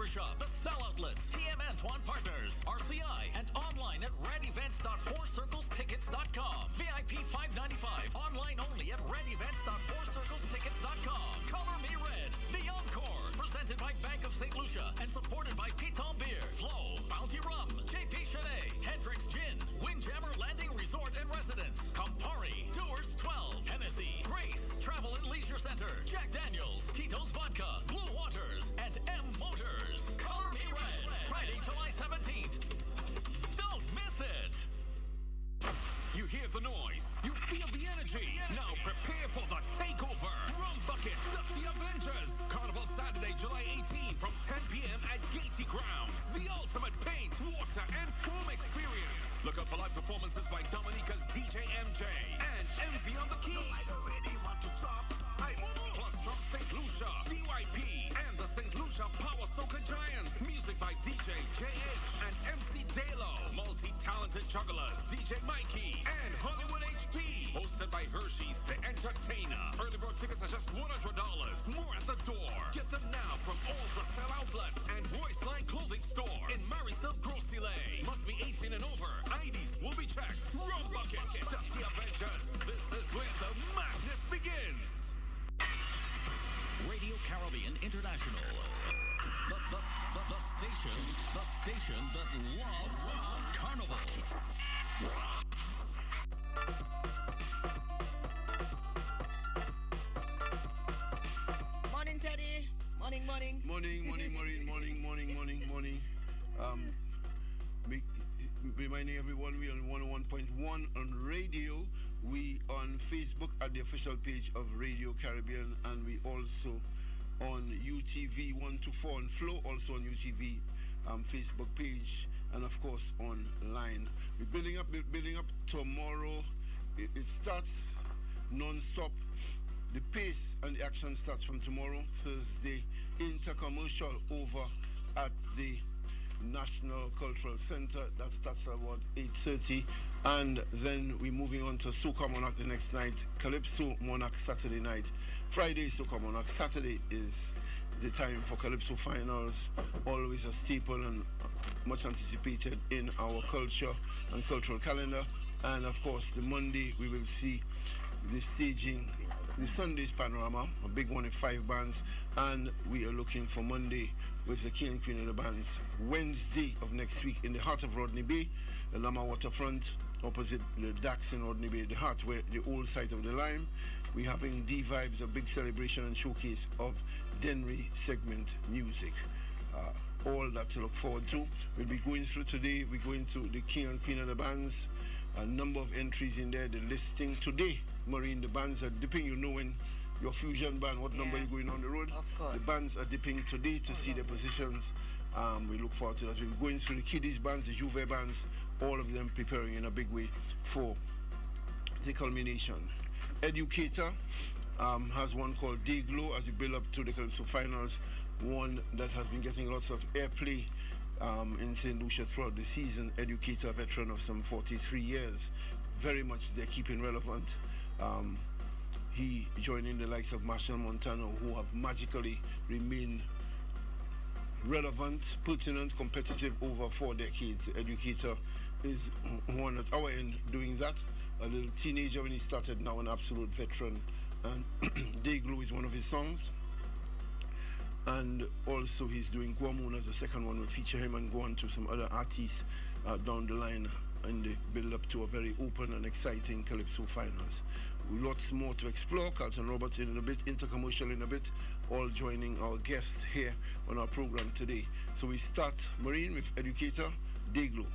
Barbershop, The Cell Outlets, TM Antoine Partners, RCI, and online at redevents.fourcirclestickets.com. VIP $5.95, online only at redevents.fourcirclestickets.com. Color Me Red, The Encore, presented by Bank of St. Lucia and supported by Piton Beer, Flow, Bounty Rum, JP Chenet, Hendrix Gin, Windjammer Landing Resort and Residence, Campari, Doers 12, Hennessy, Grace, Travel and Leisure Center, Jack Daniels, Tito's Vodka, Blue Waters, and M Motors. Color Me Red, Friday, July 17th. Don't miss it. You hear the noise. You feel the energy. Now prepare for the takeover. Rum Bucket, The Avengers. Carnival Saturday, July 18 from 10 p.m. at Gaiety Grounds. The ultimate paint, water, and foam experience. Look out for live performances by Dominica's DJ MJ and Envy on the keys. Plus from St. Lucia, DYP, and the St. Lucia Power Soca Giants. Music by DJ JH and MC Dalo. Multi-talented jugglers, DJ Mikey and Hollywood HP. Hosted by Hershey's, the entertainer. Early bird tickets are just $100. More at the door. Get them now from all the Cell Outlets and Voice Line Clothing Store in Marisol Grosse Lane. Must be 18 and over. IDs will be checked. Rum Bucket, The Avengers. This is where the madness begins. Radio Caribbean International. The station that loves Carnival. Morning, Teddy. Morning. Morning. Reminding everyone we are on 101.1 on radio. We on Facebook at the official page of Radio Caribbean, and we also on UTV 124 on Flow, also on UTV Facebook page, and of course online. We're building up tomorrow. It starts non-stop. The pace and the action starts from tomorrow, Thursday, intercommercial over at the National Cultural Center. That starts at about 8:30, and then we're moving on to Soca Monarch the next night, Calypso Monarch Saturday night, Friday Soca Monarch, Saturday is the time for Calypso finals, always a staple and much anticipated in our culture and cultural calendar. And of course the Monday we will see the staging, the Sunday's panorama, a big one in 5 bands, and we are looking for Monday with the King and Queen of the bands. Wednesday of next week in the heart of Rodney Bay, the Lama Waterfront, opposite the Dax in Rodney Bay, the heart where the old site of the Lime. We're having D-Vibes, a big celebration and showcase of Denry segment music. All that to look forward to. We'll be going through today, we're going through the King and Queen of the bands, a number of entries in there, the listing today. Maureen, the bands are dipping. You know when your fusion band, what number you're going on the road? Of course. The bands are dipping today to see their positions. We look forward to that. We're going through the Kiddies bands, the Juve bands, all of them preparing in a big way for the culmination. Educator has one called Day Glow as we build up to the Calypso finals, one that has been getting lots of airplay in St. Lucia throughout the season. Educator, a veteran of some 43 years, very much they're keeping relevant. He joining the likes of Marshall Montano, who have magically remained relevant, pertinent, competitive over 4 decades. The Educator is one at our end doing that. A little teenager when he started, now an absolute veteran. And Day Glow is one of his songs. And also he's doing Guamoon as the second one. Will feature him and go on to some other artists down the line in the build up to a very open and exciting Calypso finals. Lots more to explore. Carlton Roberts in a bit, intercommercial in a bit, all joining our guests here on our program today. So we start, Marine, with Educator, Day Glow.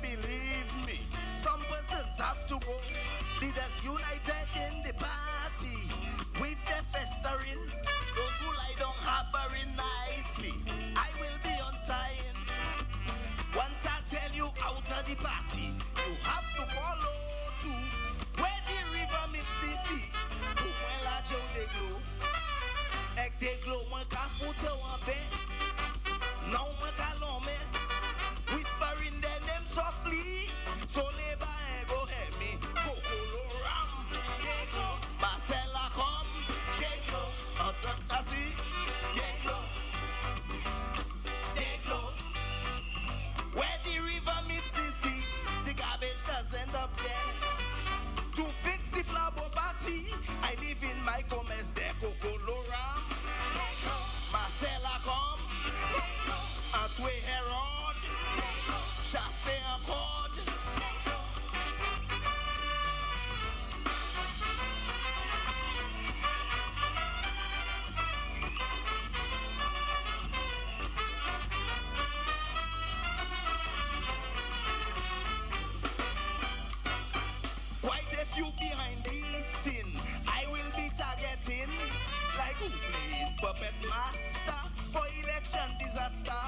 Believe me, some persons have to go. Leaders united in the party, with the festering, those who lie down harboring nicely. I will be untying. Once I tell you out of the party, you have to follow too. my comes de Cocoloram. Marcella come. Antwe Herod. Chaste Accord. Quite a few behind this scene, I will be targeting like who playing puppet master for election disaster.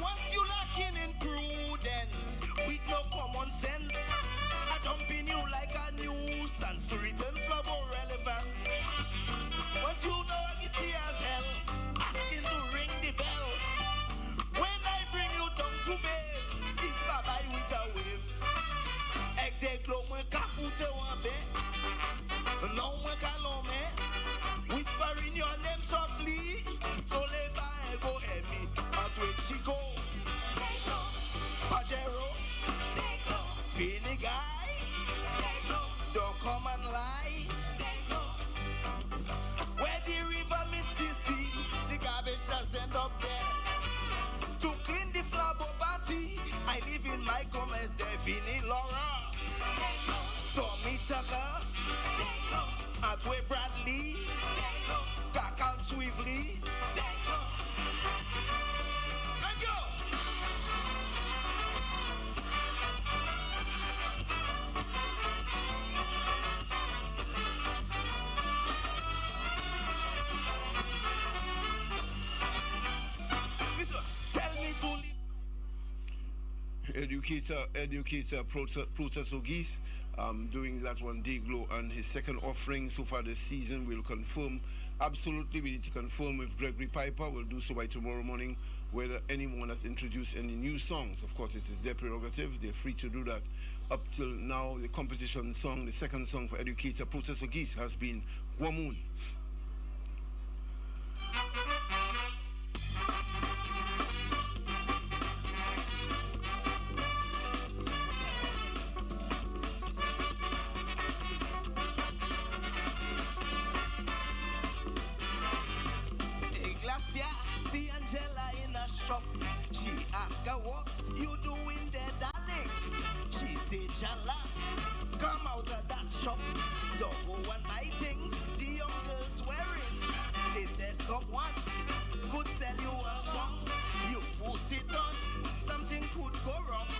Once you lacking in prudence with no common sense, I dumping you like a nuisance to return for more relevance. Once you know it as hell, asking to ring the bell. When I bring you down to bed, it's bye-bye with a wave. Ek de glow mwen ka foute wambe. Non mwen ka lome. Whispering your name softly. So let by go hear me. Antwe Chico. Pajero. Finny guy. Don't come and lie. Where the river meets the sea, the garbage does end up there. To clean the flabo party, I live in my comments, Devini Laura. Tommy Tucker, Antwe Bradley, Kakal Swively. Let's go! Listen, tell me to leave. Educator Protas Ogis doing that one day glow, and his second offering so far this season. We'll confirm, absolutely we need to confirm with Gregory Piper. We'll do so by tomorrow morning, whether anyone has introduced any new songs. Of course, it is their prerogative, they're free to do that. Up till now, the competition song, the second song for Educator Protas Ogis has been Guamun. See Angela in a shop. She asked her what you doing there, darling. She said, Jala, come out of that shop. Don't go and buy things the young girls wearing. If there's someone could sell you a song, you put it on, something could go wrong.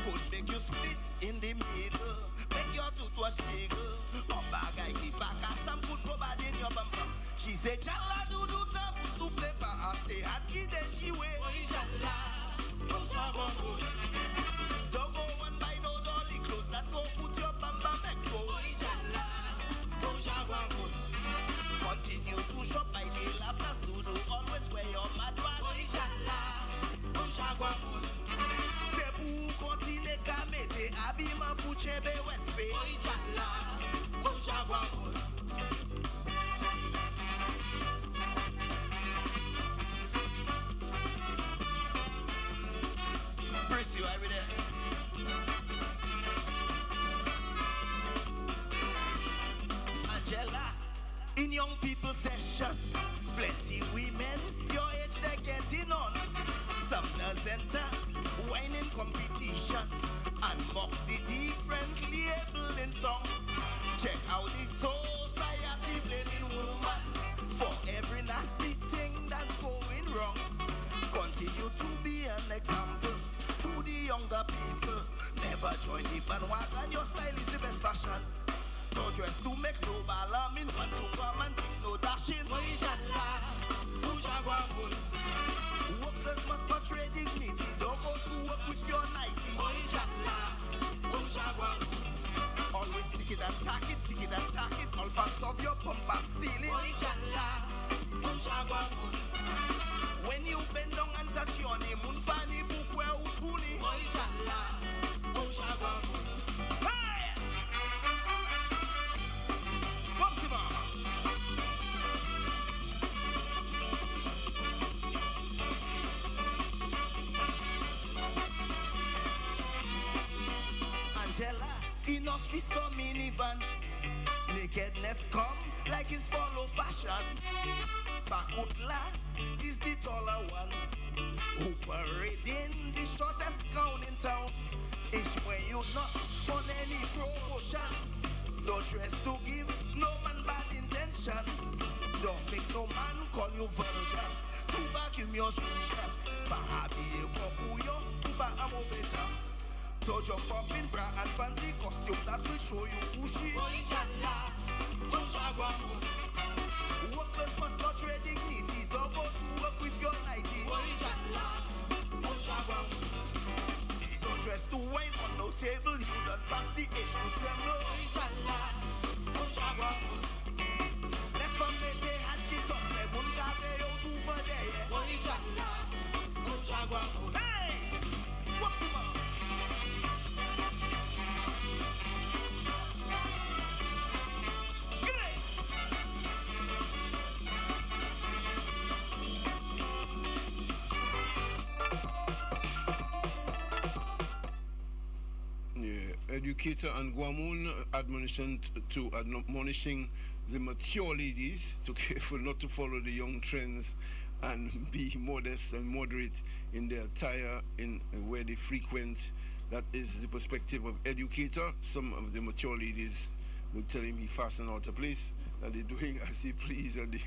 Could make you split in the middle, make your toothwash jiggle. Or bag I keep back, some could go bad in your bum bum. She said, Jala do tap to play for us. They had kid that she way. Don't go and buy no dolly clothes that go put your bum bum exposed. Continue to shop by the laptop. Do always wear your madras. Sebu continue kamete abima puchebe westbe. Chris, you over there? Angela, in young people session, plenty women, your age they're getting on. Some does enter, whining competition, and mock the different labeling song. Check how the society blaming woman for every nasty thing that's going wrong. Continue to be an example to the younger people. Never join the bandwagon, your style is the best fashion. Don't dress to make no bala, mean want to come and take no dashing. Workers must portray dignity, don't go to work with your nightie. Always tick it and tack it, all parts of your bumper ceiling. When you bend down and touch your name, Munfani Bukwe Utuni. Hey! Come to me. Angela, enough is so minivan. Nakedness come like it's follow fashion. Bakutla is the taller one, who parading the shortest gown in town. It's when you not on any promotion. Don't dress to give no man bad intention. Don't make no man call you vulgar. To vacuum your sugar. Bahabi kokuyo, uba amo beta. To jump up in bra and fancy costume that will show you pushy. Workers must not trade dignity. Don't go to work with your Nike. Don't dress to wine on no table. You done pass the age to tremble. Left from Mete had the top. Lemon gave you to over there. Hey! What's the matter? Educator and Guamun admonishing the mature ladies to be careful not to follow the young trends and be modest and moderate in their attire in where they frequent. That is the perspective of Educator. Some of the mature ladies will tell him he fastened out a place, that they're doing as he please and they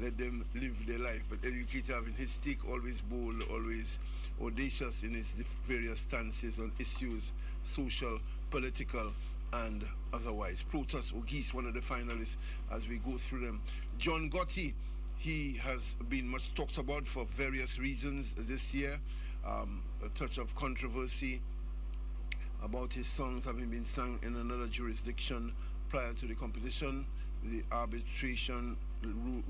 let them live their life. But Educator having his stick, always bold, always audacious in his various stances on issues, social, political, and otherwise. Protas Ogis, one of the finalists, as we go through them. John Gotti, he has been much talked about for various reasons this year. A touch of controversy about his songs having been sung in another jurisdiction prior to the competition. The arbitration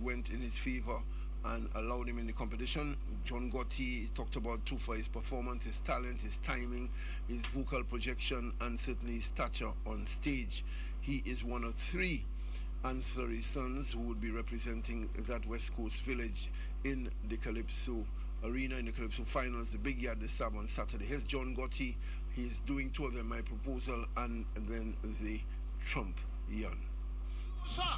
went in his favor and allowed him in the competition. John Gotti talked about too for his performance, his talent, his timing, his vocal projection, and certainly his stature on stage. He is one of 3 ancillary sons who would be representing that West Coast village in the Calypso Arena, in the Calypso Finals, the Big Yard, the Sab on Saturday. Here's John Gotti. He's doing 2 of them, My Proposal and then the Trump Yarn. Sure.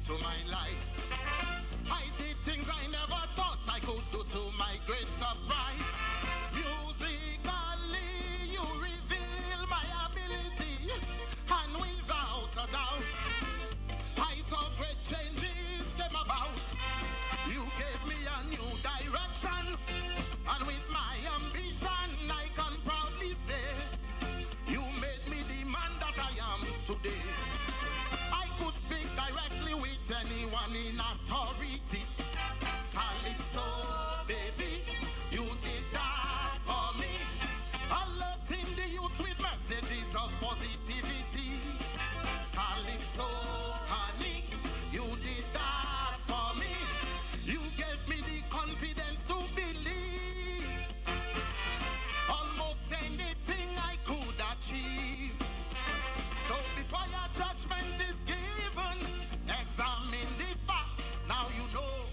To my life, I did things I never thought I could do, to my great surprise. Musically, you reveal my ability, and without a doubt, I saw great changes came about. You gave me a new direction, and with my ambition, I can proudly say, you made me the man that I am today. I could speak directly with anyone in authority. Calypso, baby, you did that for me. Alerting the youth with messages of positivity. Calypso, honey, you did that for me. You gave me the confidence to believe almost anything I could achieve. So before your judgment is given, examine the facts. Now you know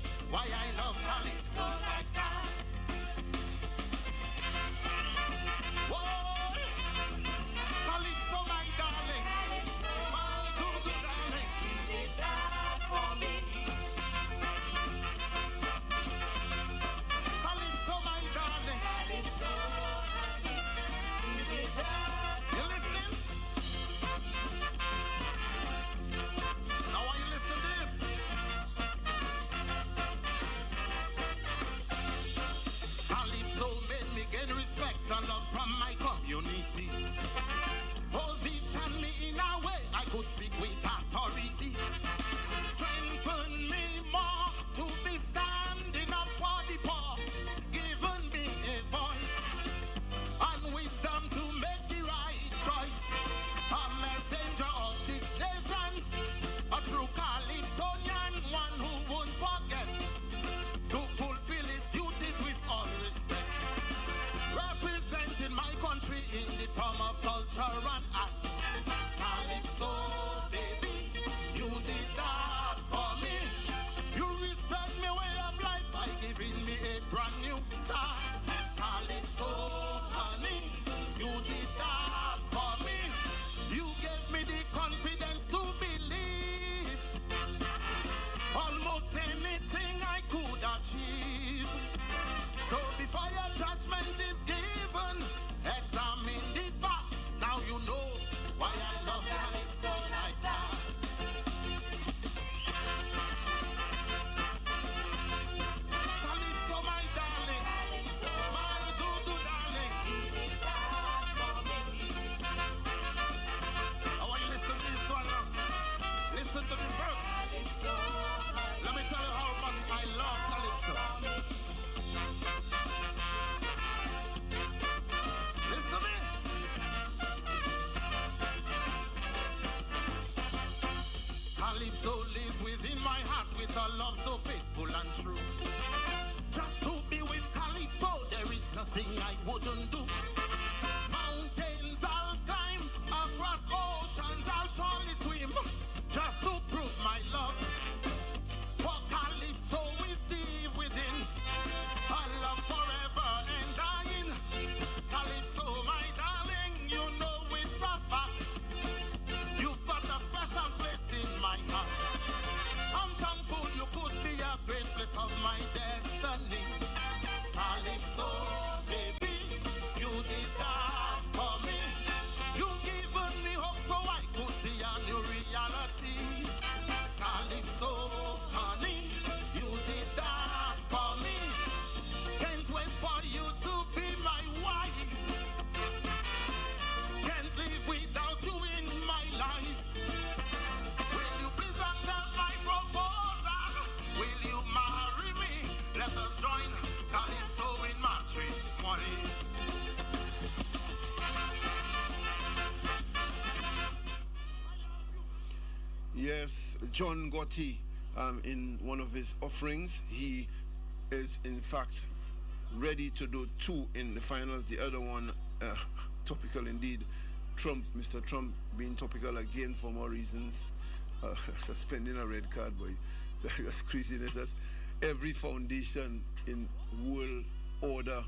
your love so faithful and true. Just to be with Calypso, there is nothing I wouldn't do. Mountains I'll climb, across oceans I'll surely swim, just to prove my love. For Calypso is deep within, a love forever and dying. Calypso, my darling, you know it's a fact. You've got a special place in my heart. I'm thankful you could be a great place of my destiny. Calypso, baby, you did that for me. You given me hope so I could see a new reality. Calypso, honey, you did that for me. Can't wait for you to be my wife. Can't live without you in my life. Will you please accept my proposal? Will you marry me? Let us join Calypso in matrimony. Yes, John Gotti, in one of his offerings, he is in fact ready to do 2 in the finals. The other one, topical indeed. Mr. Trump being topical again for more reasons. Suspending a red card, boy. That's craziness. That's every foundation in world order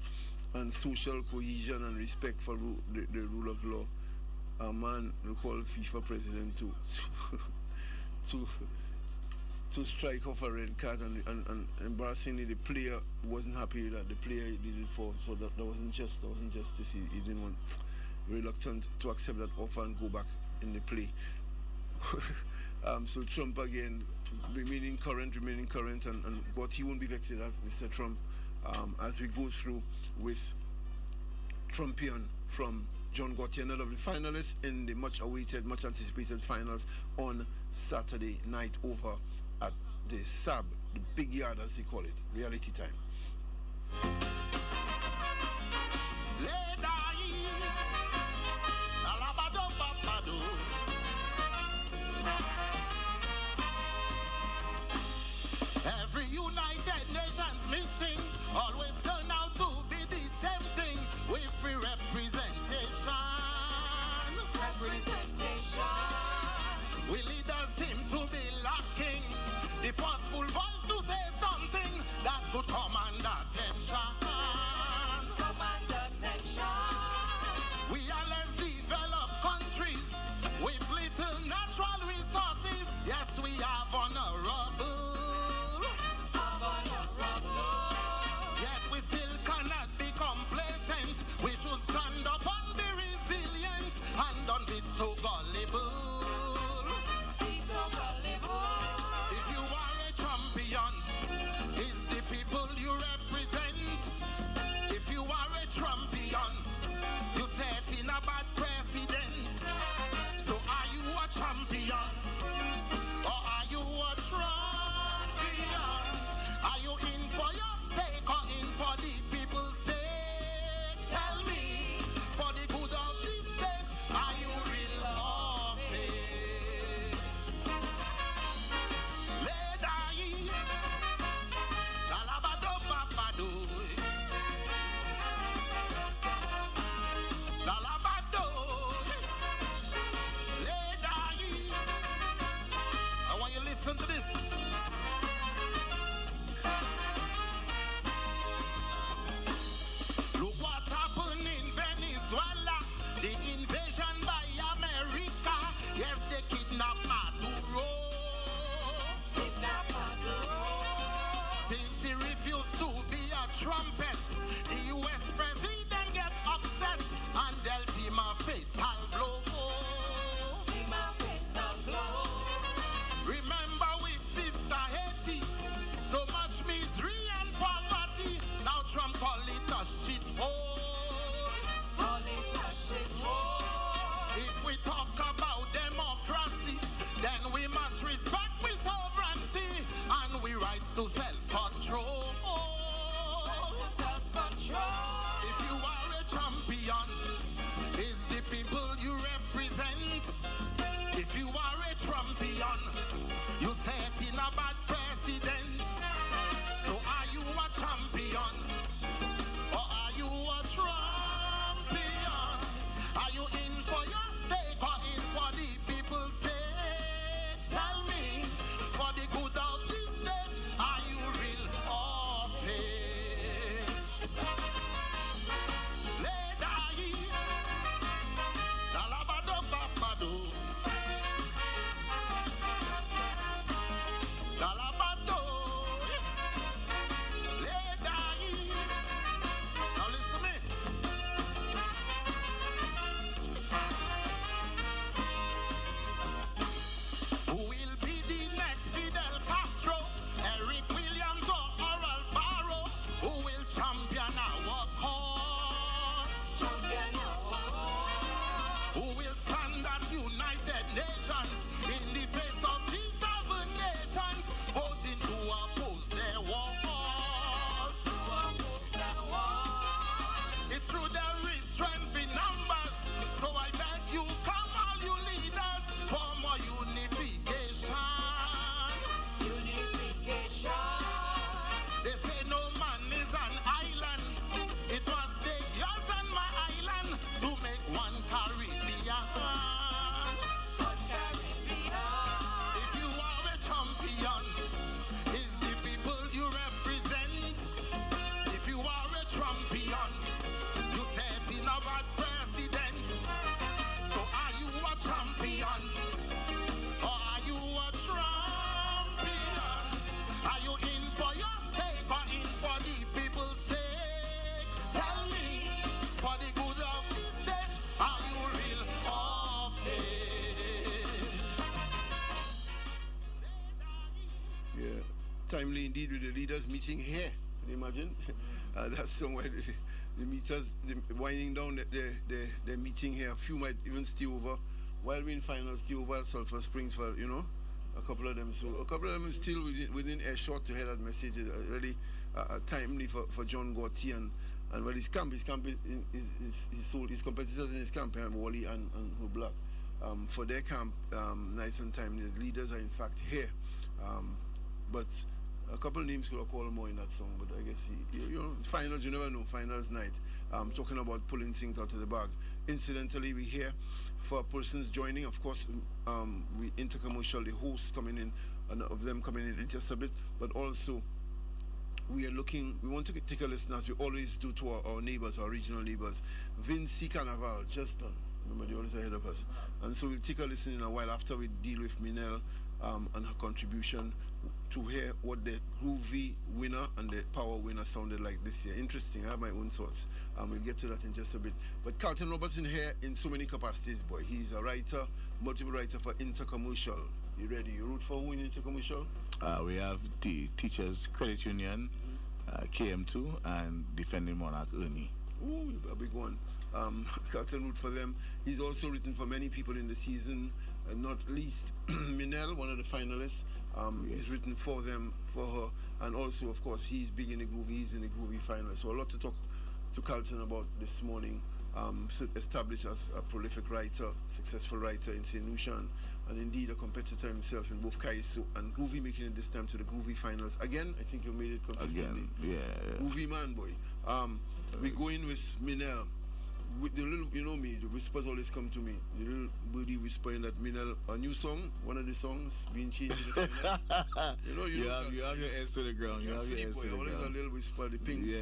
and social cohesion and respect for the rule of law. A man recalled FIFA president to strike off a red card, and embarrassingly the player wasn't happy that the player did it for, so that wasn't just justice. He didn't want, reluctant to accept that offer and go back in the play. So Trump again remaining current, and what he won't be vexed as Mr. Trump as we go through with Trumpian from John Gotti, another of the finalists in the much awaited, much anticipated finals on Saturday night over at the SAB, the big yard as they call it, reality time. Every United Nations meeting always turn out to be the same thing with free representation. We leaders seem to be lacking the forceful voice to say something that could command attention. We are less developed countries with little natural resources. Yes, we are vulnerable. Yet we still cannot be complacent. We should stand up and be resilient and don't be so gullible. If you are a champion, it's the people you represent. If you are a champion, you set in a bad precedent. So are you a champion? Or are you a champion? Are you in for your stake or in for the people's sake? Tell me, for the good of the state, are you real or fake? Lady, Lalabado Papado, Lalabado, Lady. I want you to listen to this. Look what happened in Venezuela, the invasion by America. Yes, they kidnapped Maduro. Since he refused to be a trumpet, the US president gets upset and dealt him a fatal blow. Remember with Sister Haiti, so much misery and poverty. Now Trump call it a shithole. If we talk about democracy, then we must respect we sovereignty and we rights to self-control. If you are a champion, it's the people you represent. will stand at United Nations in the face of G7 nations, voting to oppose their wars. It's true there is strength in numbers, so I beg you, come all you leaders, for more unification. They say no man is an island. It must take yours and my island to make one Caribbean. If you are a champion, it's the people you represent. If you are a champion, you set in a bad precedent. So are you a champion? Or are you a champion? Are you in for your stake or in for the people's sake? Tell me, for the good of the state, are you real or fake? Yeah, timely indeed with the leaders meeting here. Can you imagine? That's somewhere the meeters winding down the meeting here. A few might even stay over while we're in finals, stay over at Sulphur Springs for, you know, a couple of them. So a couple of them is still within earshot to hear that message. Really timely for John Gotti and well, his camp is his competitors in his camp, Wally and Black. For their camp, nice and time. The leaders are in fact here. But a couple of names could have called more in that song, but I guess you know, finals, you never know, finals night. Talking about pulling things out of the bag. Incidentally, we're here for persons joining, of course, we intercommercial, the hosts coming in, and of them coming in just a bit, but also we want to take a listen, as we always do, to our neighbors, our regional neighbors. Vinci Carnival, just done. Remember, they're always ahead of us. And so we'll take a listen in a while after we deal with Minel and her contribution, to hear what the groovy winner and the power winner sounded like this year. Interesting. I have my own thoughts. We'll get to that in just a bit. But Carlton Robertson here in so many capacities, boy. He's a writer, multiple writer for Intercommercial. You ready? You root for who in Intercommercial? We have the Teachers Credit Union, KM2, and Defending Monarch Ernie. Ooh, a big one. Carlton root for them. He's also written for many people in the season, not least Minel, one of the finalists. Yes. He's written for them, for her, and also, of course, he's big in the groovy. He's in the groovy final. So a lot to talk to Carlton about this morning. Established as a prolific writer, successful writer in St. Lucia, and indeed a competitor himself in both Kaiso and groovy, making it this time to the groovy finals. Again, I think you made it consistently. Again, yeah. Groovy man, boy. We go in with Minel. With the little, you know me, the whispers always come to me. The little birdie whispering that Minel, a new song, one of the songs being changed. You know, you have your ears to the ground. You have your ears to the ground. Always a little whisper, the pink. Yeah.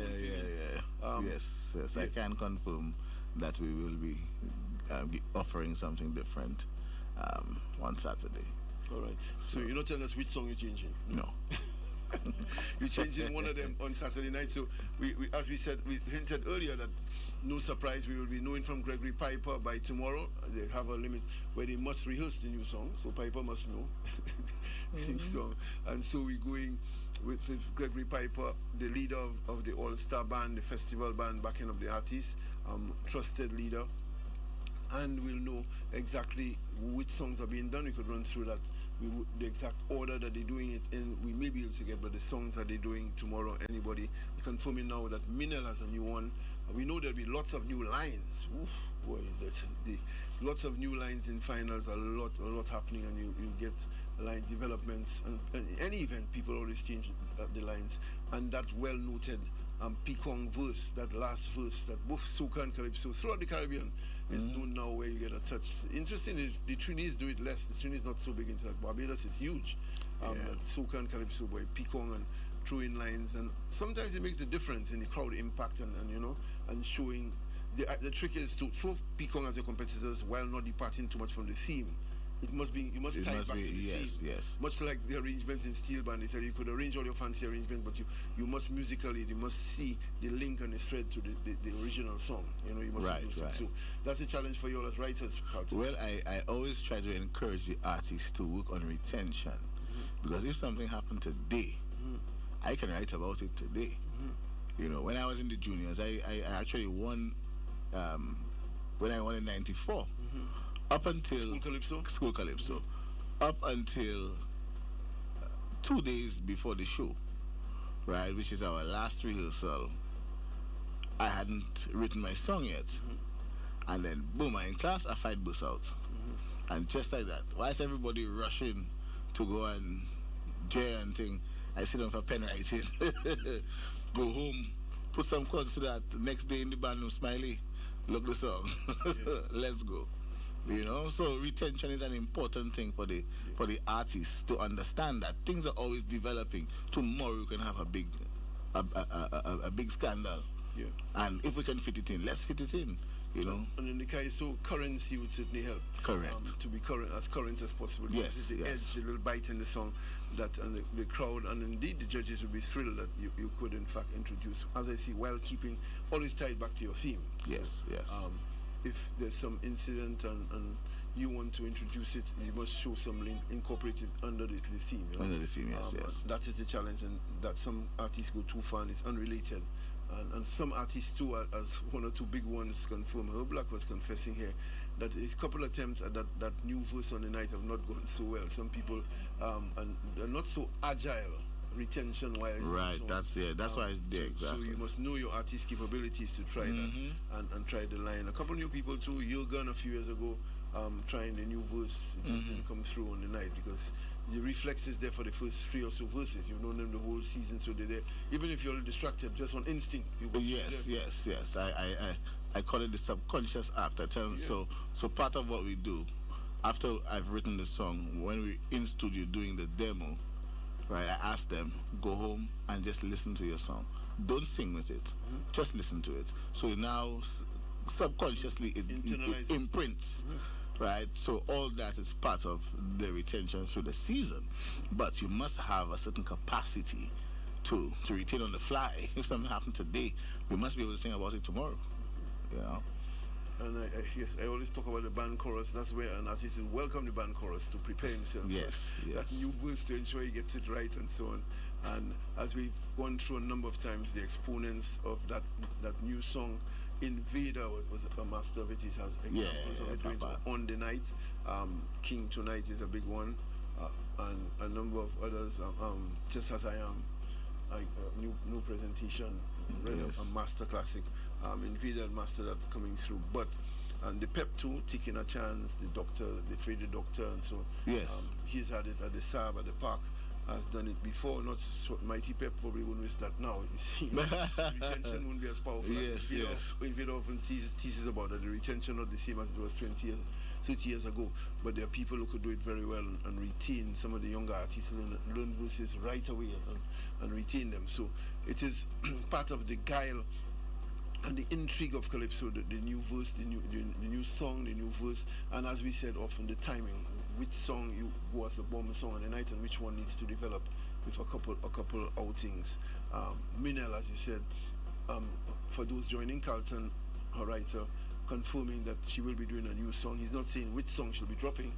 Yes. Yeah. I can confirm that we will be offering something different on Saturday. All right. So you're not telling us which song you're changing? No. You're changing one of them on Saturday night. So we as we said, we hinted earlier that no surprise, we will be knowing from Gregory Piper by tomorrow. They have a limit where they must rehearse the new song, so Piper must know the new song. And so we're going with Gregory Piper, the leader of the All-Star Band, the festival band, backing up the artists, trusted leader. And we'll know exactly which songs are being done. We could run through that. The exact order that they're doing it in, we may be able to get, but the songs that they're doing tomorrow, anybody, we're confirming now that Minel has a new one. We know there'll be lots of new lines. Oof, boy, lots of new lines in finals, a lot happening, and you get line developments. And in any event, people always change the lines. And that well-noted Pekong verse, that last verse, that both soca and calypso throughout the Caribbean is known now, where you get a touch. Interesting is the Trinis do it less. The Trinis not so big into that. Barbados is huge. Soca and calypso, boy, Pekong and throwing lines, and sometimes it makes a difference in the crowd impact and you know, and showing. The trick is to throw Pekong as your competitors while not departing too much from the theme. You must tie back to the theme. Yes. Much like the arrangements in Steel Band, they said you could arrange all your fancy arrangements, but you must musically, you must see the link and the thread to the original song. You know, you must do right. So that's a challenge for you all as writers, Carlton. Well, I always try to encourage the artists to work on retention, because if something happened today, I can write about it today. You know, when I was in the juniors, I actually won. When I won in '94, Up until School Calypso, up until 2 days before the show, right, which is our last rehearsal, I hadn't written my song yet. And then, boom, I'm in class, a fight burst out. And just like that, whilst everybody rushing to go and jam and thing, I sit down for pen writing, go home, put some chords to that. Next day in the band room, Smiley, look the song, let's go. You know, so retention is an important thing for the artists to understand that things are always developing. Tomorrow you can have a big scandal. Yeah. And if we can fit it in, let's fit it in. You know. And in the case, so currency would certainly help. Correct. To be current as possible. Yes. It's the yes. edge, a little bite in the song, that and the crowd and indeed the judges would be thrilled that you could in fact introduce, as I see, while keeping always tied back to your theme. Yes. So, yes. If there's some incident and you want to introduce it, you must show some link, incorporate it under the theme. You know? Under the theme, yes, yes. That is the challenge, and that some artists go too far and it's unrelated. And some artists too, as one or two big ones confirm. Herb Black was confessing here that a couple attempts at that new verse on the night have not gone so well. Some people and they're not so agile retention wise. Right, so that's why it's there. Exactly. So you must know your artist capabilities to try that and try the line. A couple new people too. Jürgen a few years ago trying the new verse. It just didn't come through on the night because the reflex is there for the first 3 or so verses. You've known them the whole season, so they're there. Even if you're distracted, just on instinct, you go. Yes. I call it the subconscious act. I tell them so part of what we do after I've written the song, when we're in studio doing the demo, right, I ask them, go home and just listen to your song. Don't sing with it. Just listen to it. So now subconsciously it imprints. Right, so all that is part of the retention through the season, but you must have a certain capacity to retain on the fly. If something happened today, we must be able to sing about it tomorrow. You know. And I always talk about the band chorus. That's where an artist will welcome the band chorus to prepare himself. Yes. That new verse to ensure he gets it right and so on. And as we've gone through a number of times, the exponents of that new song. Invader was a master of it. It has examples of it going on the night. King Tonight is a big one, and a number of others. Just as I am, like new presentation, really a master classic. Invader and master that coming through, but and the Pep too, taking a chance. The Doctor, the Freddy Doctor, and so he's had it at the Saab at the park. Has done it before, not so Mighty Pep probably won't risk that now. You see, retention won't be as powerful. Invader often teases about that. The retention not the same as it was 20 years, 30 years ago, but there are people who could do it very well and retain some of the younger artists, learn verses right away and retain them. So it is part of the guile and the intrigue of Calypso, the new verse, the new song, the new verse, and as we said often, the timing. Which song was the bomb song on the night and which one needs to develop with a couple outings. Minel, as you said, for those joining, Carlton, her writer, confirming that she will be doing a new song. He's not saying which song she'll be dropping,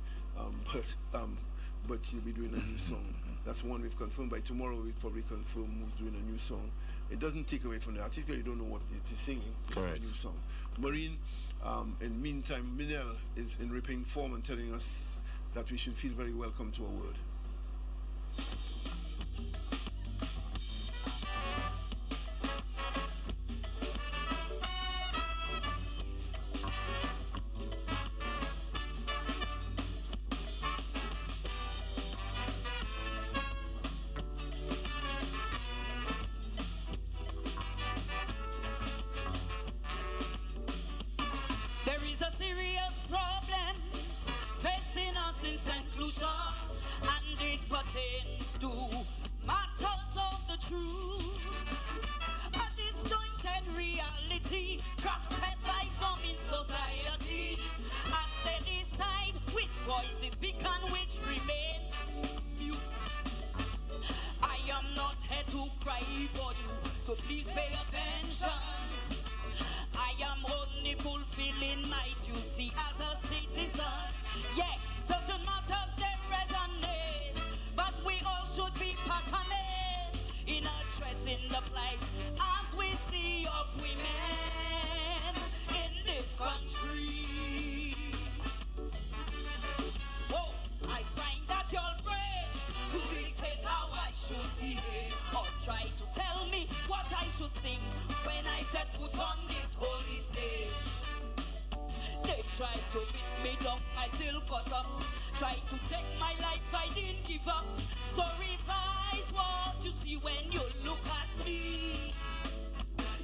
but she'll be doing a new song. That's one we've confirmed. By tomorrow we'll probably confirm who's doing a new song. It doesn't take away from the artist because you don't know what it is singing. It's a new song. Marine, in meantime, Minel is in ripping form and telling us that we should feel very welcome to our world. There is a serious problem facing us in St. Lucia, and it pertains to matters of the truth. A disjointed reality crafted by some in society, as they decide which voices speak and which remain mute. I am not here to cry for you, so please pay attention. I am only fulfilling my duty as a citizen. Yeah, certain matters they resonate, but we all should be passionate in addressing the plight as we see of women in this country. will cut up. Try to take my life, I didn't give up. So revise what you see when you look at me.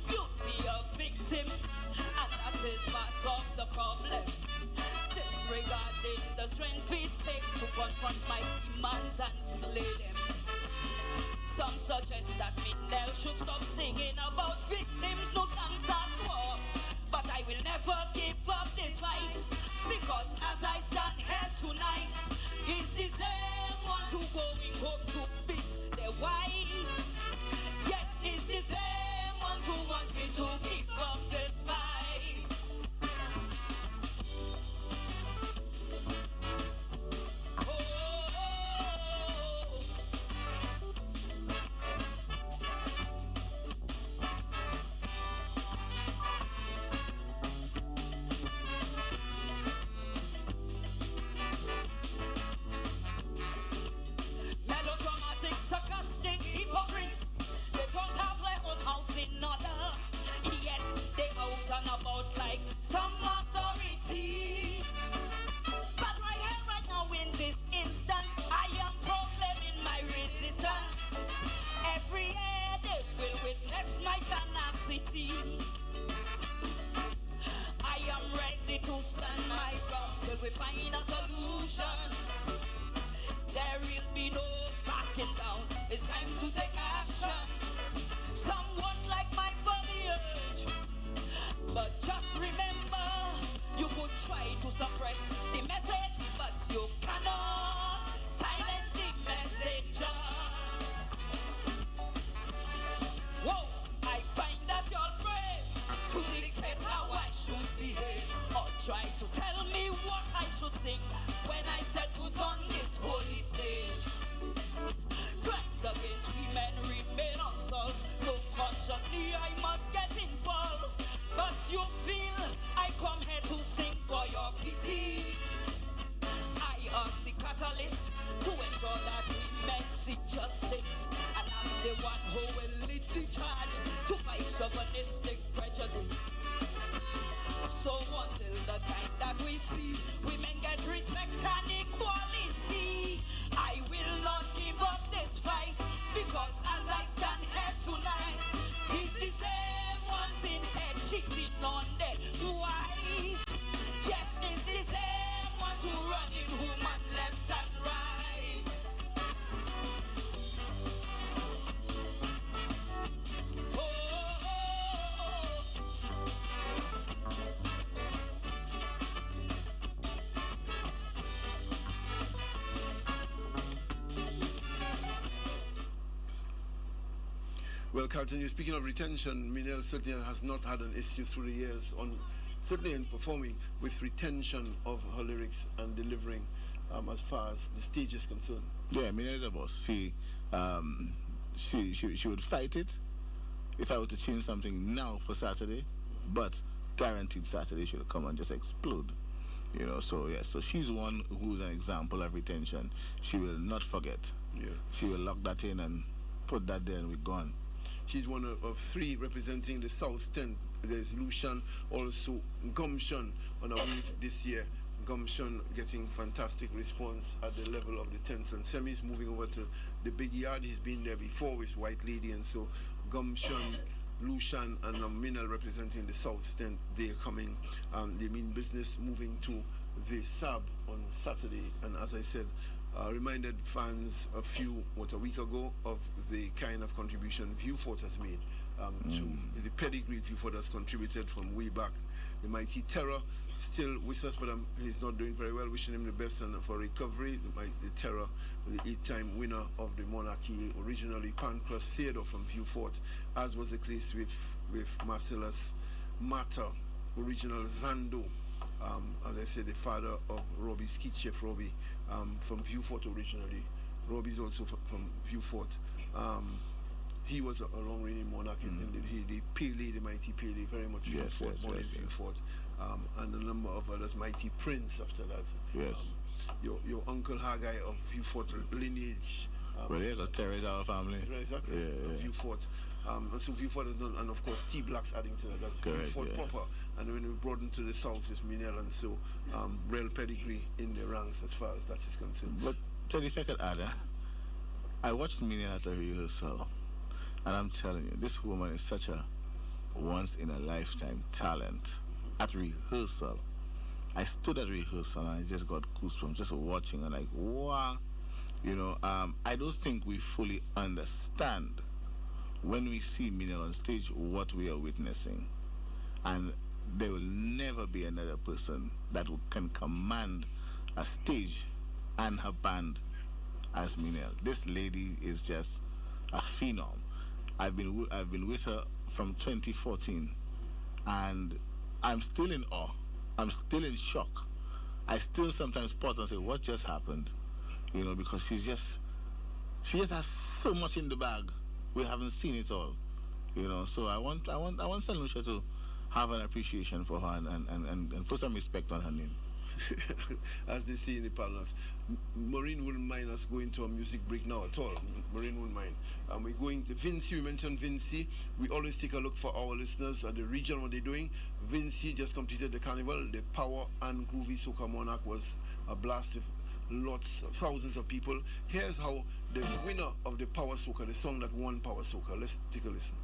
You see a victim, and that is part of the problem. Disregarding the strength it takes to confront my demons and slay them. Some suggest that Mindel should stop singing about victims, no thanks at all. But I will never give up this fight, because as I stand here tonight, it's the same ones who going home to beat their wife. Yes, it's the same ones who want me to give up this fight. Melodramatic, sarcastic hypocrites, they don't have their own house in order, yet they out and about like some authority. But right here, right now, in this instance, I am proclaiming my resistance. Every year they will witness my tenacity. I am ready to stand my ground till we find a solution. There will be no backing down. It's time to take action. Some won't like my foliage, but just remember, you could try to suppress the message, but you cannot silence the messenger. Whoa, I find that you're brave to dictate how I should behave, or try to tell me what I should sing when I set foot on this holy stage. Crimes against women remain unsolved, so consciously I must get involved. But you feel I come here to sing for your pity. I am the catalyst to ensure that women see justice, and I'm the one who will lead the charge to fight chauvinistic prejudice. So until the time that we see women get respect and equality, I will not give up this fight, because as I stand here tonight, it's the same ones in head cheating on their wife. Yes, it's the same ones who run in woman left and right. Oh, oh, oh. Well, Captain, speaking of retention, Minel certainly has not had an issue through the years on certainly in performing with retention of her lyrics and delivering as far as the stage is concerned. Yeah, Minel is a boss. She would fight it if I were to change something now for Saturday, but guaranteed Saturday she'll come and just explode. You know, so yeah, so she's one who's an example of retention. She will not forget. Yeah. She will lock that in and put that there and we're gone. She's one of three representing the South 10. There's Lucian, also Gumption on a wave this year. Gumption getting fantastic response at the level of the 10s and semis. Moving over to the big yard, he's been there before with White Lady, and so Gumption, Lucian, and Minel representing the South 10. They're coming. They mean business. Moving to the Sab on Saturday, and as I said, reminded fans a week ago of the kind of contribution Viewfort has made to the pedigree Viewfort has contributed from way back. The Mighty Terror still with us, but he's not doing very well. Wishing him the best and for recovery. The Terror, the 8-time winner of the Monarchy, originally Pancras Theodore from Viewfort, as was the case with Marcellus Mata, original Zando. As I said, the father of Robbie, Skid Chef Robbie, from Viewfort originally. Robbie's also from Viewfort. He was a long-reigning monarch in the Pele, the Mighty Pele, very much Viewfort, born in Viewfort, and a number of others, Mighty Prince after that. Yes. Your Uncle Haggai of Viewfort lineage Well, yeah, because Terry is our family. Right, exactly. Yeah. View Fort. And so View Fort is done, and of course T Blacks adding to that. That's View Correct, Fort yeah. proper. And when we broaden to the south, it's Minel, and so real pedigree in the ranks as far as that is concerned. But tell you if I could add, I watched Mina at a rehearsal, and I'm telling you, this woman is such a once-in-a-lifetime talent. At rehearsal, I stood at rehearsal and I just got goosebumps just watching and like, wow. You know, I don't think we fully understand when we see Minel on stage what we are witnessing. And there will never be another person that can command a stage and her band as Minel. This lady is just a phenom. I've been with her from 2014, and I'm still in awe. I'm still in shock. I still sometimes pause and say, "What just happened?" You know, because she just has so much in the bag. We haven't seen it all. You know, so I want St. Lucia to have an appreciation for her and put some respect on her name. As they say in the parlance. Maureen wouldn't mind us going to a music break now at all. Maureen wouldn't mind. We're going to Vinci. We mentioned Vinci. We always take a look for our listeners at the region, what they're doing. Vinci just completed the carnival. The Power and Groovy Soca Monarch was a blast of lots of thousands of people. Here's how the winner of the Power Soca, the song that won Power Soca. Let's take a listen.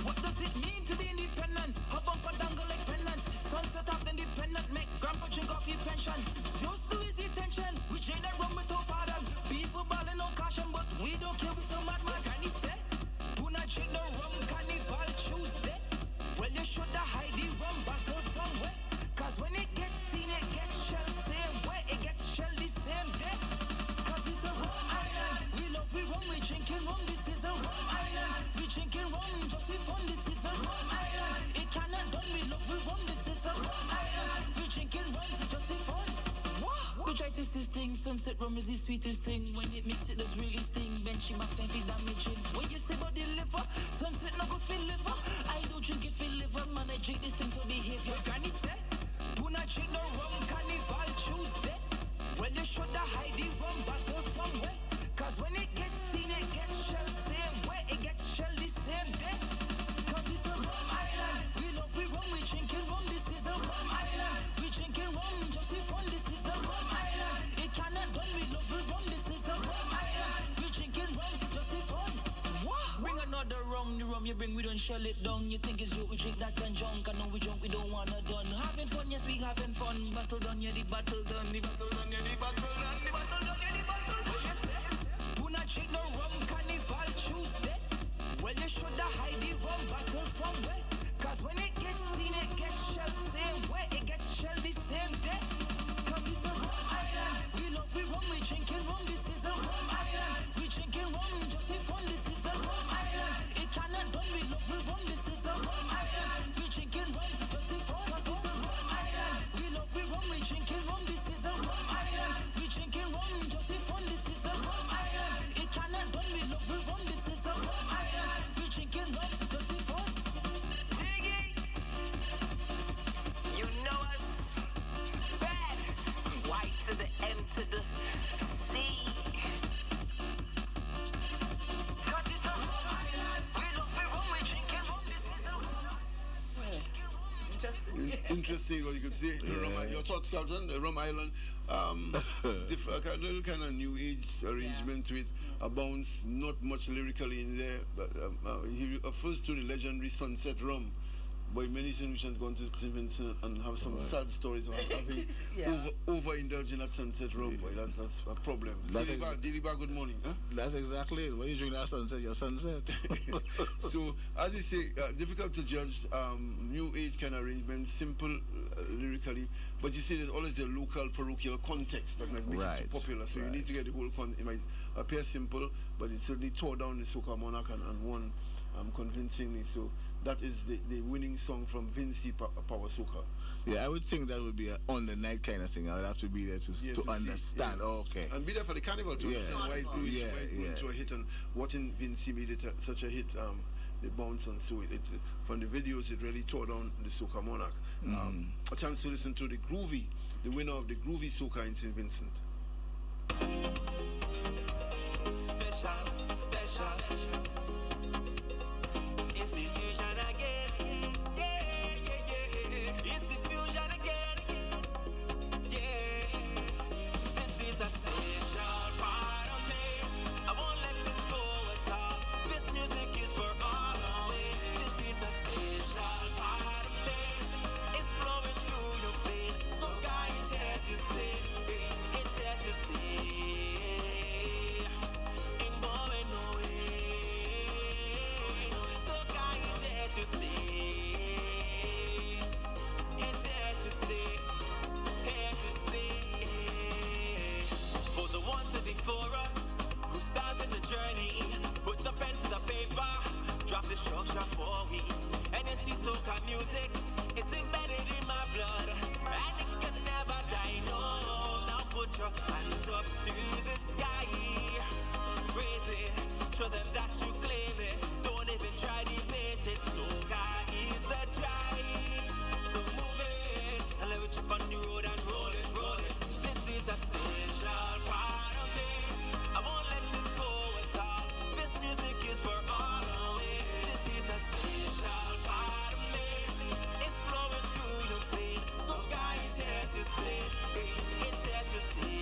What does it mean to be independent? A bumper dangle like pennant. Sunset of the independent, make grandpa drink off his pension. Just to easy tension, we chain and run without pardon. People balling no caution, but we don't care, we so mad, my granny said. Do not drink no rum, carnival Tuesday. Well, you should have hide the rum bottle from where? Cause when it gets seen, it gets shell same way. It gets shell the same day. Cause it's a rum island. We love we rum, we drinking rum. This is a rum island. We drinking rum, just for fun. This is a rum island. It cannot done, we love we rum. This is a rum island. We drinking rum, just for fun. We try to this thing, sunset rum is the sweetest thing. When it mix it does really sting. Benching back time for damaging. When you say about the liver, sunset no go feel liver. I don't drink it for liver, man. I drink this thing for behavior. Granny said, do not drink no rum, carnival Tuesday. Well, you should have hide the rum bottle from where? Cause when it gets seen, it gets shell same way. It gets shell the same day. Cause it's a rum island. We love we rum, we drinking rum. This is a rum island. We drinking rum, just for fun. This is a rum island. It cannot done, we love we rum. This is a rum island. We drinking rum, just for fun. What? Bring another rum, the rum you bring, we don't shell it down. You think it's you, we drink that and junk. I know we drunk, we don't wanna done. Having fun, yes, we having fun. Battle done, yeah, the battle done. The battle done, yeah, the battle done. The battle done, yeah, the battle done. Yes, sir. Do not drink no rum, carnival Tuesday. Well, you should have hide the rum bottle from where? Cause when it gets seen, it gets shell same way. It gets shell the same day. Cause it's a rum island. We love we rum, we drinking rum. This is a rum island. We drinking rum, just for fun. This is a rum island. It cannot done, we love we rum. This is a rum island. We drinking rum, just for fun. Cause it's a rum island. We love we rum, we drinking rum. This is a rum island. We drinking rum, just for fun. This is a rum island. It cannot done, we love we rum. This is a rum island. We drinking rum, just for fun. Jiggy, you know us bad. White to the M to the C. Cause it's a rum island. We love we rum, we drinking rum. This is a rum. Interesting, what you could say. The rum, your thoughts, Carlton, the Rum Island. Different, a little kind of new age arrangement to it. A bounce, not much lyrically in there. But he refers to the legendary Sunset Rum. But many St. gone to St. Vincent and have some sad stories of having overindulging at Sunset Rum. Boy, that's a problem. Diliba, good morning. Huh? That's exactly it. When you drink that sunset, your sunset. So, as you say, difficult to judge. New age kind of arrangement, simple lyrically, but you see there's always the local parochial context that might make it popular. So you need to get the whole context. It might appear simple, but it certainly tore down the Soca Monarch and won convincingly. So that is the winning song from Vinci Power Soca. Yeah, I would think that would be a on the night kind of thing. I would have to be there to understand. Oh, okay. And be there for the carnival to understand why it grew into a hit and what in Vinci made it such a hit. the bounce, and so from the videos it really tore down the soca monarch. A chance to listen to the winner of the groovy soca in St. Vincent. Special. It's the fusion again. Yeah. It's the fusion again. Yeah. This is a special part of me. I won't let it go at all. This music is for all of me. This is a special part of me. It's flowing through your vein. So guys, here to stay. It's here to stay. Ain't going nowhere. So guys, here to stay. It's here to stay. Here to stay. For the ones that before us who started the journey, put the pen to the paper, drop the structure for we. And you see soca music, it's embedded in my blood, and it can never die. No, now put your hands up to the sky, raise it, show them that you claim it. Don't even try to debate it. Soca is the drive, so move it and let it chip on the road and roll it. This is a special part of me. I won't let it go at all. This music is for all of me. This is a special part of me. It's flowing through your vein. So guys, here to stay. It's here to stay.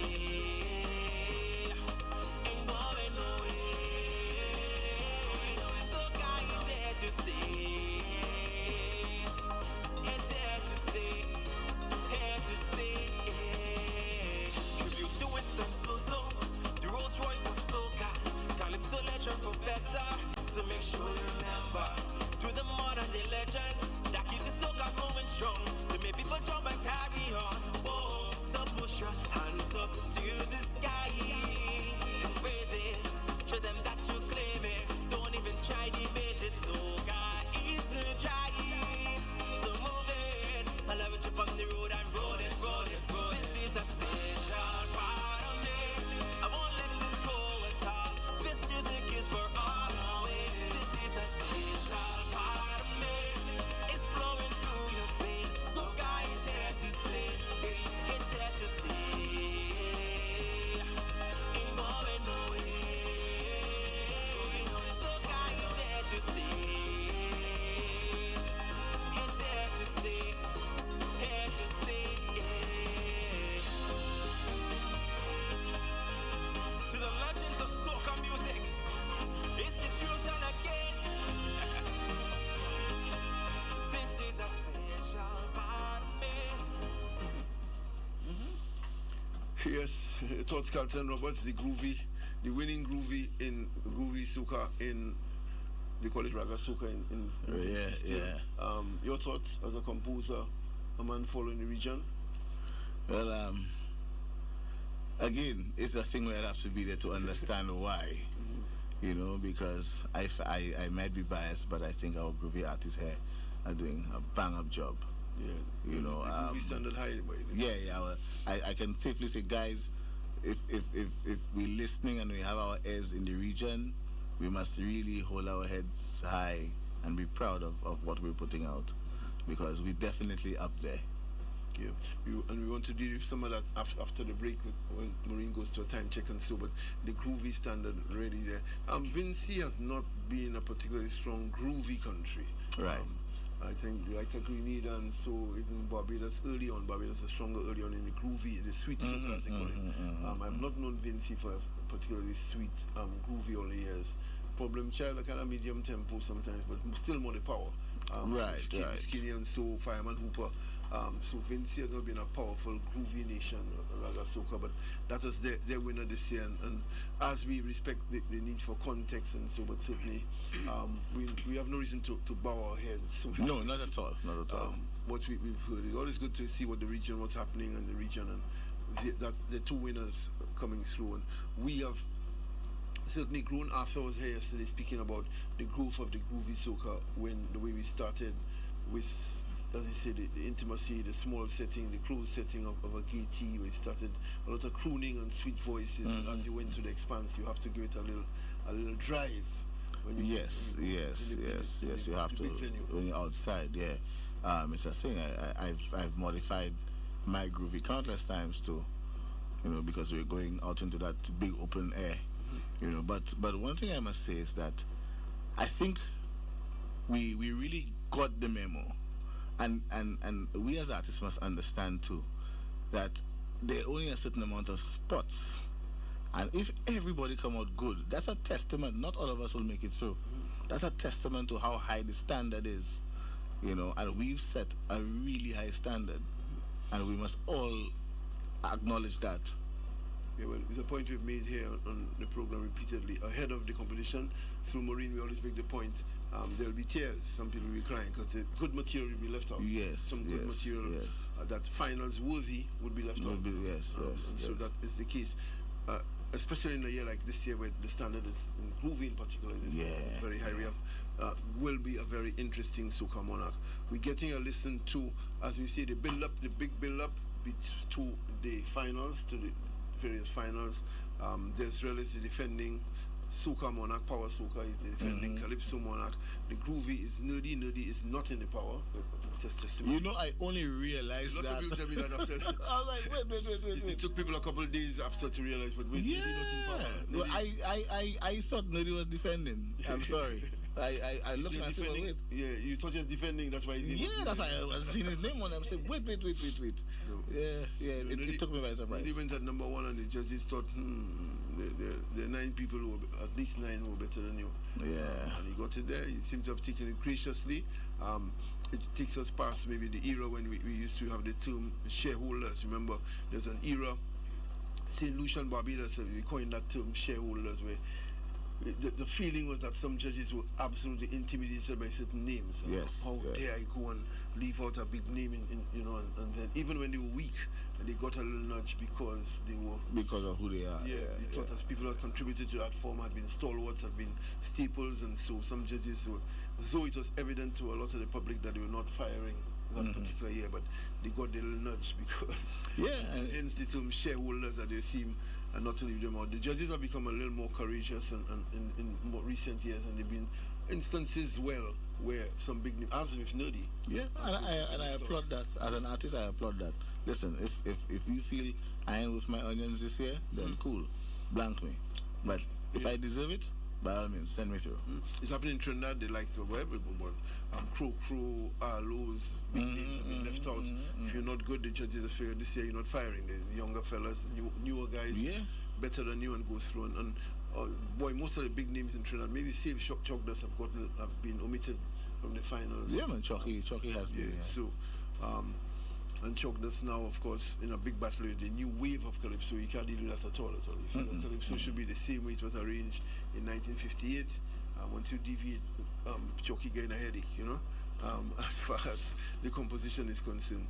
Ain't going nowhere. So guys, here to stay. It's here to stay. Here to stay. Tribute to Winston So, the Rolls Royce of soca, Calypso legend professor. So make sure you remember to the modern day legends that keep the soca going strong. To make people jump and carry on. Oh, so push your hands up to the sky and raise it. Show them that you claim it. Don't even try to debate it. Soca is the drive. So move it. I'll have it chip on the road and roll it. This is a special part of me. I won't let it go at all. This music is for all of me. This is a special part of me. It's flowing through your vein. So guys, here to stay. It's here to stay. Ain't going nowhere. So guys, here to stay. It's here to stay. Here to stay. To the legends of soca music, it's the fusion again. This is a special part of me. Yes, Todd Carlton Roberts, the winning groovy in groovy soca in, they call it raga soca in Yeah. Your thoughts as a composer, a man following the region? Well, again, it's a thing where I have to be there to understand why. You know, because I might be biased, but I think our groovy artists here are doing a bang-up job. Yeah. You know, the groovy standard high. well, I can safely say, guys, if we're listening and we have our ears in the region, we must really hold our heads high and be proud of what we're putting out, because we're definitely up there. Yeah, and we want to deal with some of that after the break when Maureen goes to a time check and so, but the groovy standard really there. Vinci has not been a particularly strong groovy country. Right. I think like Grenada and so even Barbados Barbados is stronger early on in the groovy, the sweet soca as they call it. I've not known Vinci for a particularly sweet groovy all the years. Problem child, a kind of medium tempo sometimes, but still more the power. Right. Skinny and so Fireman Hooper. So Vinci has not been a powerful groovy nation, raga soca, but that was their winner this year. And as we respect the need for context and so, but certainly we have no reason to bow our heads. So No, not at all. What we've heard, it's always good to see what's happening in the region, and that the two winners coming through. And we have certainly grown after I was here yesterday speaking about the growth of the groovy soca, when the way we started with, as I said, the intimacy, the small setting, the closed setting of a gaiety, where it started a lot of crooning and sweet voices. And as you went to the expanse, you have to give it a little drive. When Yes. You have to when you're outside. Yeah, it's a thing. I've modified my groovy countless times too. Because we're going out into that big open air. But one thing I must say is that I think we really got the memo, and we as artists must understand too that there are only a certain amount of spots. And if everybody come out good, that's a testament. Not all of us will make it through. That's a testament to how high the standard is, and we've set a really high standard, and we must all acknowledge that. Yeah, well, it's a point we've made here on the program repeatedly. Ahead of the competition, through Maureen, we always make the point, there'll be tears. Some people will be crying because the good material will be left out. Yes, Some good material that finals worthy would be left out. So that is the case. Especially in a year like this year where the standard is in groovy in particular is very high. We have will be a very interesting Soca Monarch. We're getting a listen to, as we say, the big build up to the finals, to the various finals. There's the defending Soca Monarch, Power Soca is the defending Calypso Monarch. The groovy is Nerdy. Nerdy is not in the power. Just testimony. I only realized Lots that. of people tell me that I've said. I was like, wait. It took people a couple of days after to realize, but wait, Nerdy not in power. Well, I thought Nerdy was defending. I'm sorry. I looked and I said, wait. Yeah, you thought he was defending, that's why he that's why I was seeing his name on it. I'm saying, wait. No. It took me by surprise. He went at number one and the judges thought, there are 9 people at least 9 who were better than you. Yeah. And he got it there. He seemed to have taken it graciously. It takes us past maybe the era when we used to have the term shareholders. Remember, there's an era, St. Lucia and Barbados, we coined that term shareholders, where the feeling was that some judges were absolutely intimidated by certain names. Yes. How dare I go and leave out a big name and then even when they were weak, they got a little nudge because they were... Because of who they are. Yeah, they thought as people that contributed to that form had been stalwarts, had been staples, and so some judges were... So it was evident to a lot of the public that they were not firing that particular year, but they got the little nudge because... And hence the term shareholders that they seem not to leave them out. The judges have become a little more courageous and in more recent years, and there have been instances where some big names, as with Nerdy. Yeah, and I applaud that. As an artist, I applaud that. Listen, if you feel I ain't with my onions this year, then cool, blank me. But if I deserve it, by all means, send me through. It's happening in Trinidad, they like to avoid everyone, but Crow, Lowe's, big names have been left out. If you're not good, the judges just figure this year you're not firing. The younger fellas, newer guys, better than you, and goes through. And boy, most of the big names in Trinidad, maybe save Chuck Does have been omitted from the finals. Yeah, man, Chucky has been. Yeah. So, and Chuck Does now, of course, in a big battle with the new wave of Calypso. You can't deal with that at all. If you know, Calypso should be the same way it was arranged in 1958. Once you deviate, Chucky getting a headache, as far as the composition is concerned.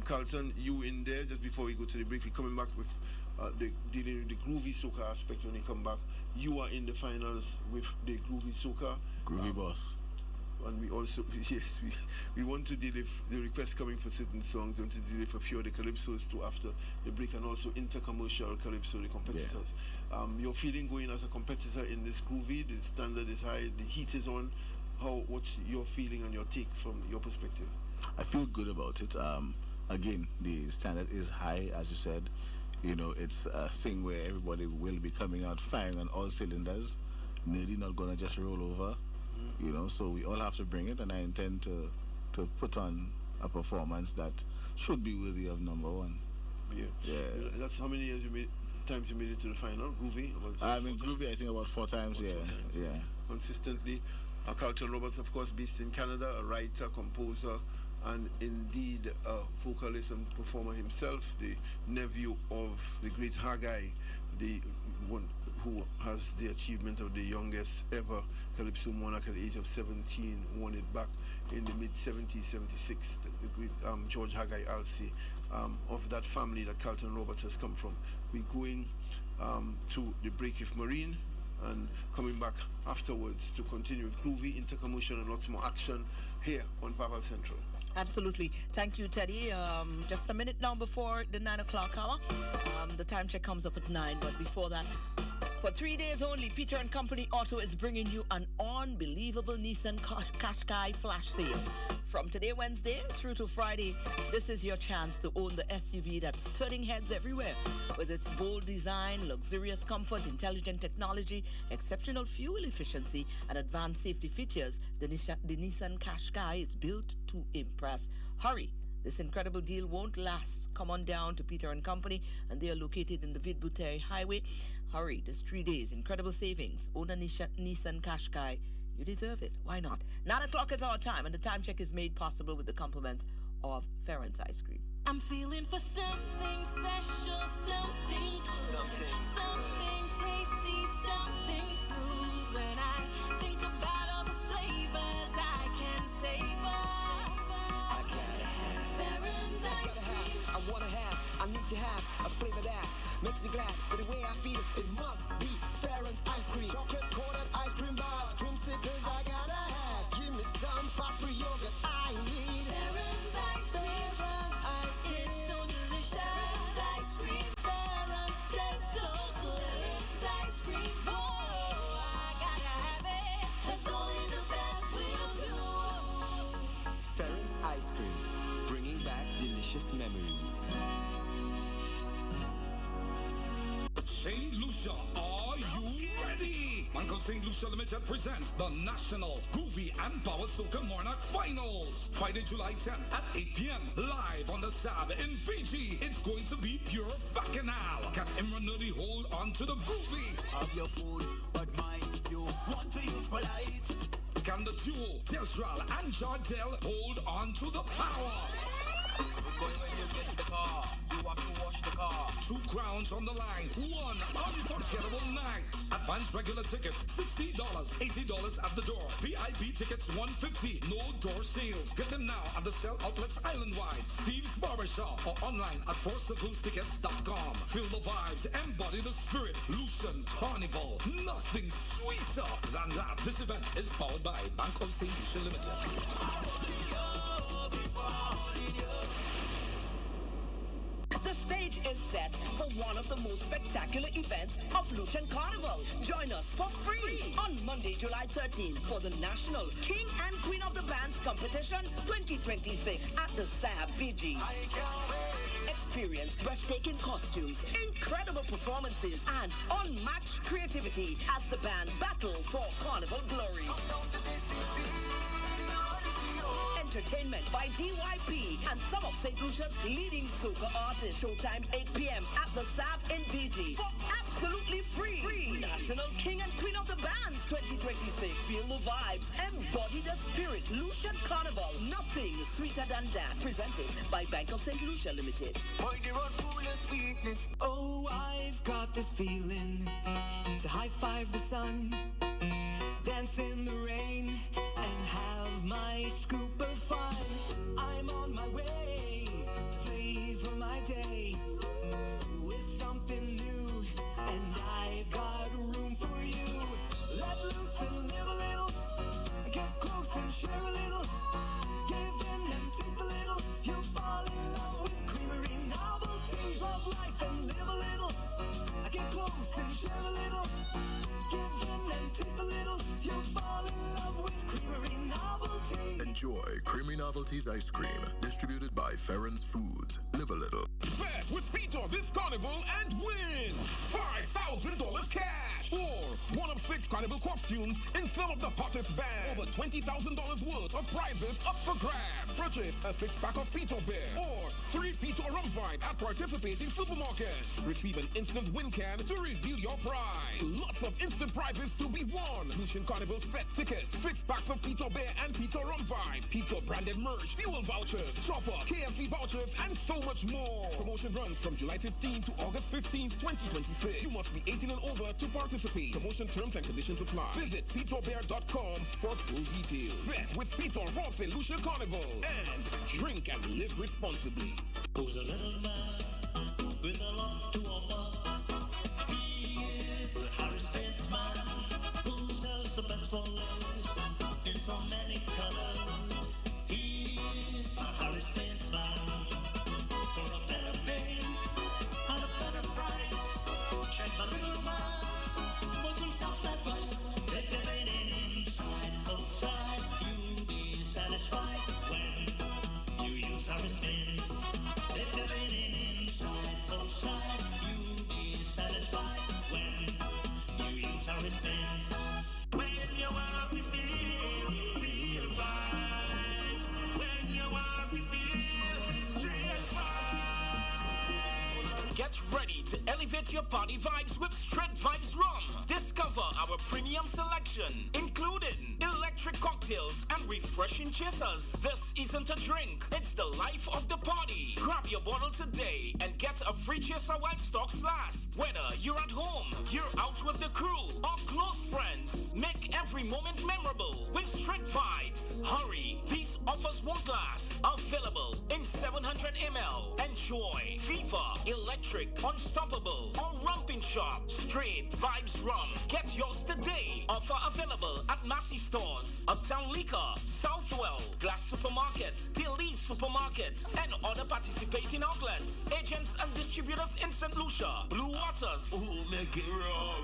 Carlton, you in there just before we go to the break. We're coming back with dealing with the groovy soca aspect when you come back. You are in the finals with the groovy soca. Groovy boss. And we also, we want to deal with the requests coming for certain songs. We want to deal with a few of the calypsos too after the break, and also intercommercial calypso, the competitors. Your feeling going as a competitor in this groovy, the standard is high, the heat is on. What's your feeling and your take from your perspective? I feel good about it. Again, the standard is high, as you said. It's a thing where everybody will be coming out firing on all cylinders. Nerdy not gonna just roll over. So we all have to bring it, and I intend to put on a performance that should be worthy of number one. Yeah. That's how many times you made it to the final? Groovy? Groovy, I think about 4 times. Yeah. Consistently. Carlton Roberts, of course, based in Canada, a writer, composer, and indeed a vocalist and performer himself, the nephew of the great Haggai, the one who has the achievement of the youngest ever Calypso Monarch at the age of 17, won it back in the mid-70s, 76, the great George Haggai Alcee, of that family that Carlton Roberts has come from. We're going to the break with Marine, and coming back afterwards to continue with groovy, intercommercial, and lots more action here on Vaval Central. Absolutely. Thank you, Teddy. Just a minute now before the 9 o'clock hour. The time check comes up at 9, but before that, For 3 days only, Peter and Company Auto is bringing you an unbelievable Nissan Qashqai flash sale. From today, Wednesday, through to Friday, this is your chance to own the SUV that's turning heads everywhere. With its bold design, luxurious comfort, intelligent technology, exceptional fuel efficiency, and advanced safety features, the Nissan Qashqai is built to impress. Hurry! This incredible deal won't last. Come on down to Peter and Company, and they are located in the Vidbuteri Highway. Hurry, this 3 days, incredible savings. Own a Nissan Qashqai. You deserve it. Why not? 9 o'clock is our time, and the time check is made possible with the compliments of Ferrance Ice Cream. I'm feeling for something special, something tasty, something smooth. When I think about all the flavors I can savor, I gotta have Ferrance Ice Cream. I wanna have, I need to have a flavor that makes me glad. But the way I feel, it must be Ferrance Ice Cream. Chocolate coated ice cream bars, creamsicles I gotta have. Give me some fast-free yogurt I need. Ferrance Ice Cream. Ferrance Ice Cream. It's so delicious. Ferrance Ice Cream. Ferrance Tastes so good. Ferrance Ice Cream. Oh, I gotta have it. That's only the best will do. Ferrance Ice Cream, bringing back delicious memories. St. Lucia, are you ready? Bank of St. Lucia Limited presents the National Groovy and Power Soca Monarch Finals. Friday, July 10th at 8 p.m. live on the SAB in Fiji. It's going to be pure bacchanal. Can Imran Nuddy hold on to the groovy? Have your food, but mind you want to use polite. Can the duo, Tesral and Jardel, hold on to the power? Boy, when you get in the car, you have to wash the car. 2 crowns on the line. 1 unforgettable night. Advanced regular tickets, $60, $80 at the door. VIP tickets, $150. No door sales. Get them now at the sale outlets island-wide. Steve's Barbershop or online at fourcirclestickets.com. Feel the vibes, embody the spirit. Lucian Carnival. Nothing sweeter than that. This event is powered by Bank of St. Lucia Limited. The stage is set for one of the most spectacular events of Lucian Carnival. Join us for free on Monday, July 13th for the National King and Queen of the Bands Competition 2026 at the SAB Fiji. Experience breathtaking costumes, incredible performances, and unmatched creativity as the bands battle for Carnival glory. Entertainment by DYP and some of St. Lucia's leading soca artists. Showtime 8 p.m. at the SAB in Fiji for absolutely free. National King and Queen of the Bands 2026. Feel the vibes, embody the spirit. Lucian Carnival, nothing sweeter than that. Presented by Bank of St. Lucia Limited. Oh, I've got this feeling to high-five the sun, dance in the rain, and have my scoop of fun. I'm on my way to flavor my day with something new, and I've got room for you. Let loose and live a little, get close and share a little, give in and taste a little. You'll fall in love with creamery, novelties of life, and live a little, get close and share a little, give in and taste a little. You'll fall in love with creamery novelty. Enjoy Creamy Novelties Ice Cream, distributed by Ferrance Foods. Live a little. Bet with Peter this carnival and win $5,000 cash or one of 6 carnival costumes in some of the hottest bands. Over $20,000 worth of prizes up for grabs. Purchase a 6-pack of Peter Beer or 3 Peter Rum Vine at participating supermarkets. Receive an instant win can to reveal your prize. Lots of instant prizes to be won. Lucian Carnival set tickets, 6 packs of Peter Beer and Peter Rum Vine, Peter branded merch, fuel vouchers, shopper, KFC vouchers, and so much more. Promotion runs from July 15 to August 15, 2026. You must be 18 and over to participate. Promotion terms and conditions apply. Visit peterbear.com for full details. Bet with Peter Ross and Lucian Carnival. And drink and live responsibly. Who's a little man with a lot to offer? He is the Harry Spence man who sells the best for less in so many colors. He is the Harry Spence man for a better pay and a better price. Check the little man want to feel real vibes, when you want to feel straight vibes. Get ready to elevate your party vibes with Straight Vibes Rum. Discover our premium selection, including electric cocktails and refreshing chasers. This isn't a drink, it's the life of the party. Grab your bottle today and get a free chaser while stocks last. Whether you're at home, you're out with the crew, or close friends, make every moment memorable with Straight Vibes. Hurry, these offers won't last. Available in 700 ml. Enjoy Fever, Electric, Unstoppable, or Rumping Shop. Straight Vibes Rum. Get yours today. Offer available at Massey Stores, Uptown Liquor, Southwell, Glass Supermarket, Dilly's Supermarket, and other participating outlets. Agents and distributors in St. Lucia, Blue Waters. Ooh, make it wrong.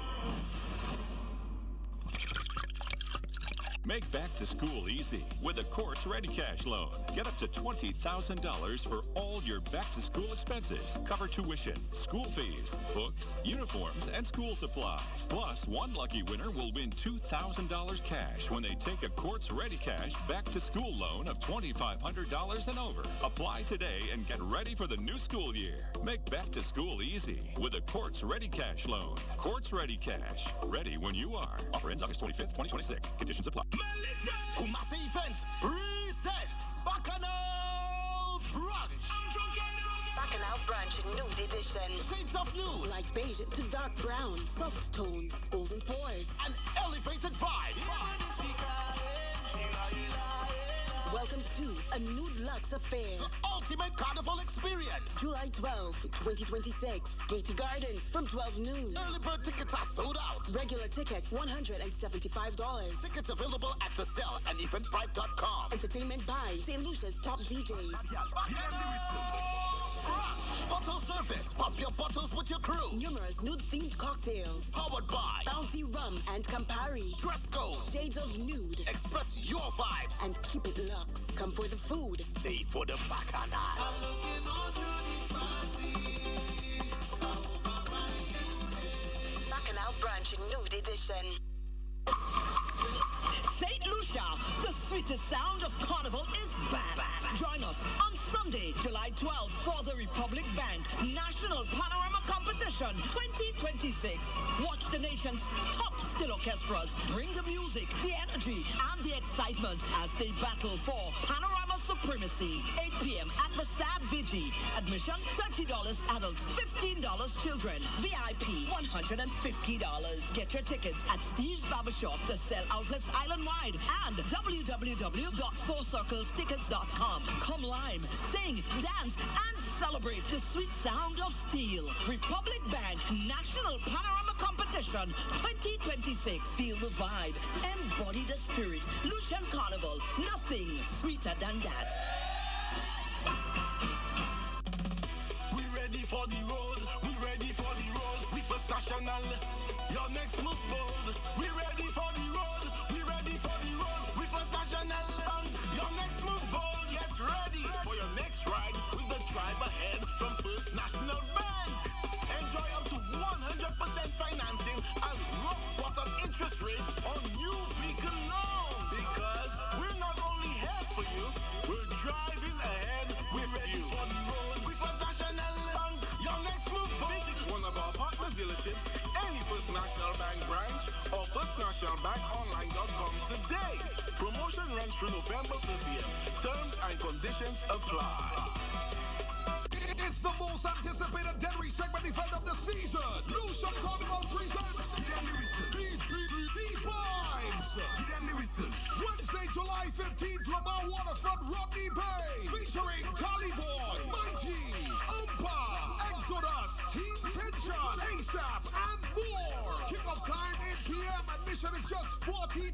Make back to school easy with a Courts Ready Cash loan. Get up to $20,000 for all your back to school expenses. Cover tuition, school fees, books, uniforms, and school supplies. Plus, one lucky winner will win $2,000 cash when they take a Courts Ready Cash back to school loan of $2,500 and over. Apply today and get ready for the new school year. Make back to school easy with a Courts Ready Cash loan. Courts Ready Cash. Ready when you are. Offer ends August 25th, 2026. Conditions apply. Kumasi Events presents Bacchanal Brunch. Bacchanal Brunch Nude Edition. Shades of nude. Light beige to dark brown. Soft tones. Golden pores. An elevated vibe. Welcome to a nude luxe affair. The ultimate carnival experience. July 12th, 2026. Katy Gardens from 12 noon. Early bird tickets are sold out. Regular tickets, $175. Tickets available at the cell and eventbrite.com. Entertainment by St. Lucia's top DJs. Bottle service. Pop your bottles with your crew. Numerous nude-themed cocktails. Powered by Bounty Rum and Campari. Dress code. Shades of nude. Express your vibes. And keep it luxe. Come for the food. Stay for the Bacchanal. Bacchanal Brunch Nude Edition. St. Lucia, the sweetest sound of Carnival is back. Join us on Sunday, July 12th for the Republic Bank National Panorama Competition 2026. Watch the nation's top still orchestras bring the music, the energy, and the excitement as they battle for Panorama supremacy. 8 p.m. at the Sab Vigi. Admission $30 adults, $15 children. VIP $150. Get your tickets at Steve's Barbershop, the Cell Outlets Island-wide, and www.fourcirclestickets.com. Come live, sing, dance, and celebrate the sweet sound of steel. Republic Bank National Panorama Competition 2026. Feel the vibe, embody the spirit. Lucian Carnival, nothing sweeter than that. We ready for the road. We ready for the road. We first national. Your next move bold. We ready for the road. We ready for the road. We first national. Your next move bold. Get ready for your next ride with the drive ahead from First National Bank. Enjoy up to 100% financing and rock bottom interest rate on new vehicle loans. Because we're not only here for you, we're driving ahead. We're ready for the road. We First National Bank. Your next move bold. Visit one of our partner dealerships, any First National Bank branch, or firstnationalbankonline.com today. Promotion runs through November 30th. Terms and conditions apply. It's the most anticipated Denry segment event of the season. Lucian Carnival presents D-Vibes. Wednesday, July 15th, Lamar Waterfront, Rodney Bay. Featuring Cali Boy, Mighty, Umpa, Exodus, Team Tension, ASAP, and more. Kick-off time 8 p.m. Admission is just $40.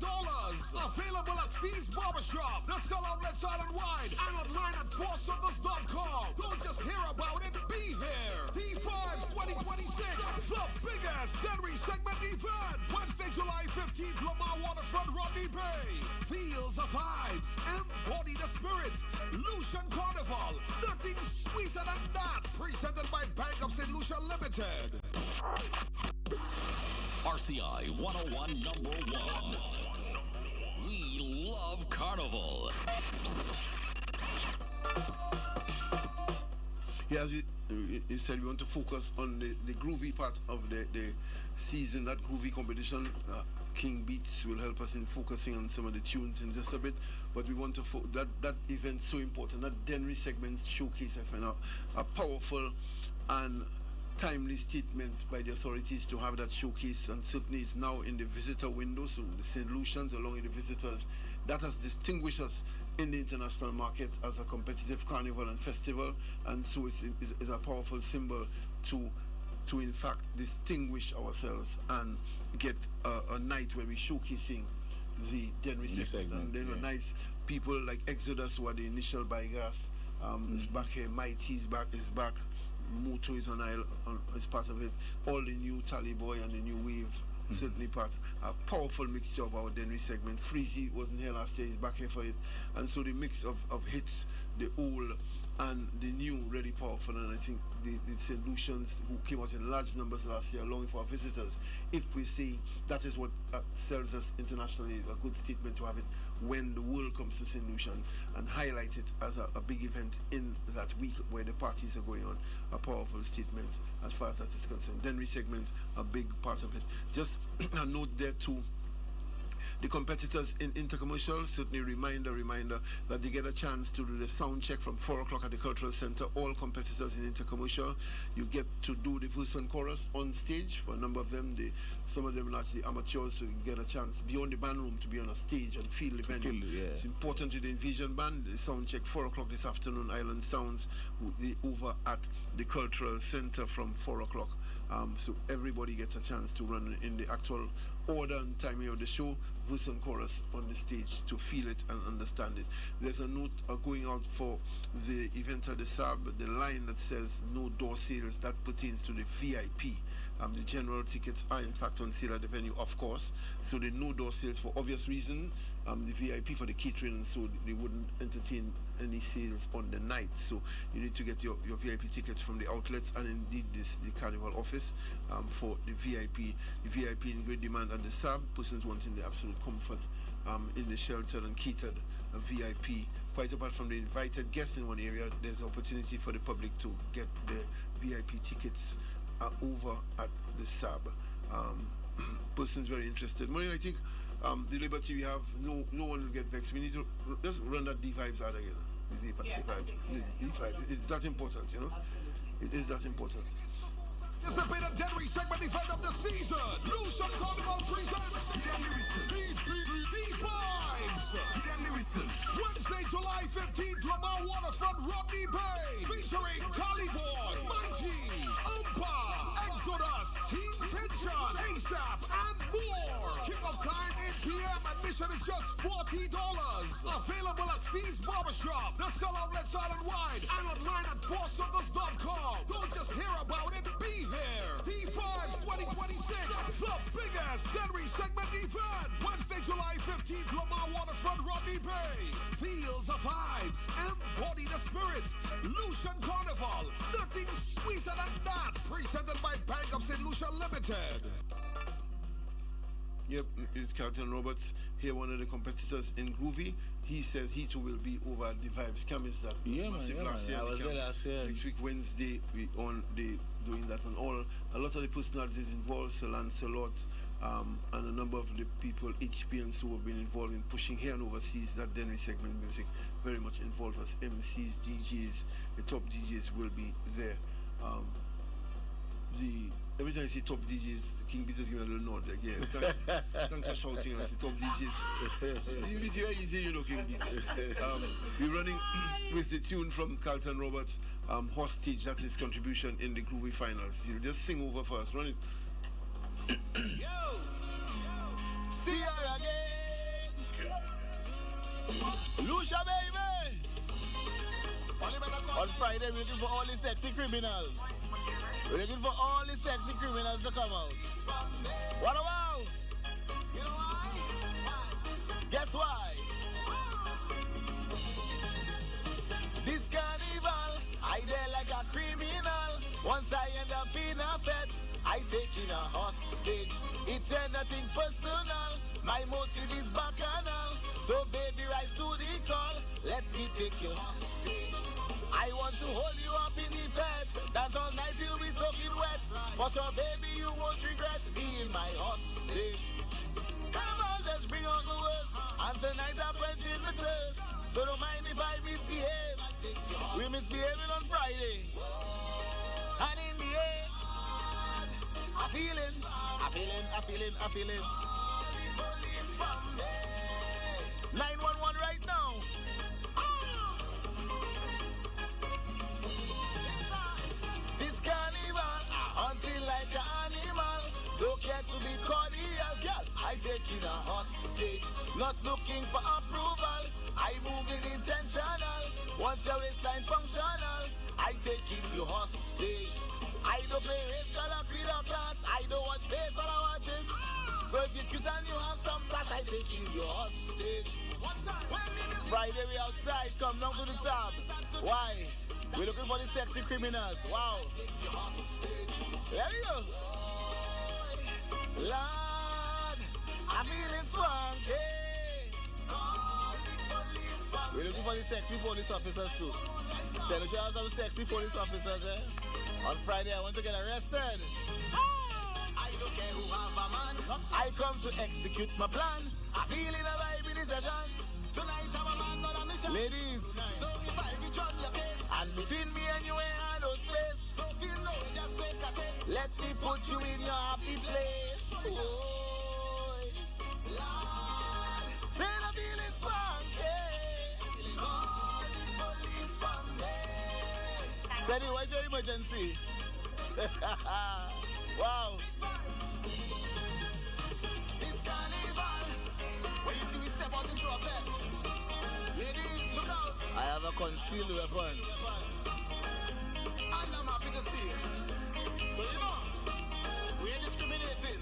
Available at Steve's Barbershop, the Cell Outlets Island-wide, and online at fourcircles.com. Don't just hear about it, be there. D-Vibes 2026, the biggest Denry segment event. Wednesday, July 15th, Lamar Waterfront, Rodney Bay. Feel the vibes, embody the spirit. Lucian Carnival, nothing sweeter than that. Presented by Bank of St. Lucia Limited. RCI 101 #1. as you said, we want to focus on the groovy part of the season, that groovy competition. King Beats will help us in focusing on some of the tunes in just a bit, but we want to that event so important. That Denry segment showcase, I find out a powerful and timely statement by the authorities to have that showcase, and certainly it's now in the visitor window, so the St. Lucians along with the visitors, that has distinguished us in the international market as a competitive carnival and festival, and so it's a powerful symbol to in fact distinguish ourselves and get a night where we're showcasing the Denry segment. And then nice people like Exodus, who are the initial Bygas, is back here, Mighty is back, Moto is is part of it, all the new Tally Boy and the new Wave, certainly part, a powerful mixture of our Denry segment. Freezy wasn't here last year, he's back here for it, and so the mix of hits, the old and the new, really powerful. And I think the St. Lucians, who came out in large numbers last year, along with our visitors, if we see that is what sells us internationally, a good statement to have it when the world comes to St. Lucian and highlight it as a big event in that week where the parties are going on. A powerful statement as far as that is concerned. Denry segment, a big part of it. Just a note there too, the competitors in Intercommercial, certainly reminder that they get a chance to do the sound check from 4 o'clock at the Cultural Center. All competitors in Intercommercial, you get to do the verse and chorus on stage. For a number of them, some of them are actually amateurs, so you get a chance beyond the band room to be on a stage and feel the venue. It's important to the Invasion Band. The sound check 4 o'clock this afternoon, Island Sounds, over at the Cultural Center from 4 o'clock. So everybody gets a chance to run in the actual order and timing of the show, verse and chorus on the stage to feel it and understand it. There's a note going out for the event at the SAB, the line that says no door sales, that pertains to the VIP. The general tickets are in fact on sale at the venue, of course, so the no door sales for obvious reason. The VIP for the catering, and so they wouldn't entertain any sales on the night. So you need to get your VIP tickets from the outlets and indeed the carnival office for the VIP. The VIP in great demand at the SAB, persons wanting the absolute comfort in the sheltered and catered VIP. Quite apart from the invited guests in one area, there's opportunity for the public to get the VIP tickets over at the SAB. Persons very interested. Maureen, I think the liberty we have, no one will get vexed. We need to just run that D-Vibes out again. The D-Vibes. It's that important, you know? Absolutely. It is that important. This has been a Denry segment event of the season. Lucian Carnival presents D-Vibes. Wednesday, July 15th from our waterfront Rodney Bay. Featuring Tally Boy, Mighty, Exodus, Team Tension, ASAP, and more. Kick-off time 8 p.m. Admission is just $40. Available at Steve's Barbershop, the Cell Outlets Island-wide, and online at foursuckers.com. Don't just hear about it, be there. D-Vibes 2026, the biggest Denry segment event. Wednesday, July 15th, Lamar Waterfront, Rodney Bay. Feel the vibes, embody the spirit. Lucian Carnival, nothing sweeter than that. Presented by Bank of St. Lucia Limited. Yep, it's Carlton Roberts here, one of the competitors in Groovy. He says he too will be over at the Vibes Camp. Is that massive last year? I was there last year. Next week, Wednesday, we on the doing that on all. A lot of the personalities involved, Sir Lancelot, and a number of the people, HPNs who have been involved in pushing here and overseas that Denry segment music, very much involved as MCs, DJs. The top DJs will be there. Every time I see top DJs, King Beats give me a little nod. Like, yeah, thanks for shouting us, the top DJs. It's very easy, you know, King Beats. We're running with the tune from Carlton Roberts, Hostage. That's his contribution in the Groovy Finals. You just sing over for us. Run it. Yo! See her again! Lucia, baby! On Friday, we're looking for all the sexy criminals. We're looking for all the sexy criminals to come out. What about? You know why? Guess why? This carnival, I there like a criminal. Once I end up in a fete, I take in a hostage. It's nothing personal. My motive is bacchanal. So baby, rise to the call. Let me take you hostage. I I want to hold you up in the bed. Dance all night till we soaking wet. For sure, baby, you won't regret being my hostage. Come on, let's bring on the worst. And tonight I'm quenching my thirst. So don't mind if I misbehave. We misbehaving on Friday. And in the end, I'm feeling. 911 right now. This carnival, hunting like an animal. Don't care to be cordial, girl. I taking a hostage, not looking for approval. I moving intentional. Once your waistline functional, I taking you hostage. I don't play race, color, creed, or class. I don't watch face or watches. So if you're cute and you have some sass, I taking you hostage. Friday we outside, come down to the sub. Why? We're looking for the sexy criminals. Wow. There we go. Lord, I'm feeling funky. We're looking for the sexy police officers too. Send us out some sexy police officers, eh? On Friday, I want to get arrested. I don't care who have a man. I come to execute my plan. I'm feeling a vibe in the session. Tonight I'm a man, not a mission. Ladies, so if I be drunk your case, and between me and you ain't no space. So if you know, just take a taste. Let me put you in your happy place. Oh, Lord, say the feeling's funky. All the police from me. Teddy, what's your emergency? Wow. This carnival, when you see we step out into a bed. Ladies, look out. I have a concealed weapon. And I'm happy to see you. So you know, we ain't discriminating.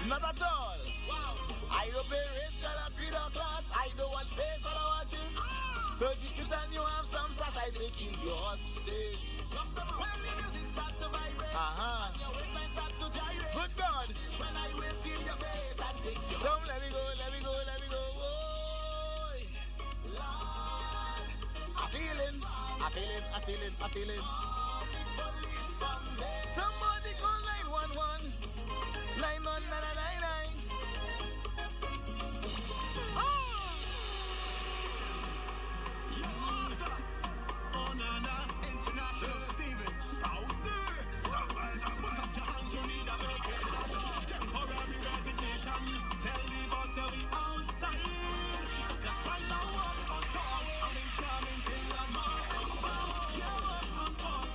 Not at all. Wow. I obey race, color, creed, or class. I don't watch face or watches. So if you cute and you have some sass, I taking you hostage. When the music starts to vibrate, and your waistline starts to gyrate. Good God. When I will feel your face and take you. Come, let me go. Oh, Lord, I'm feeling. Somebody call 911. 91999. Oh, Nana, International Steven, South there. Put up your hands, you need a vacation. Temporary resignation. Tell the boss that we outside. That's right now, work on call. I'm in charming till I'm more. You work on call.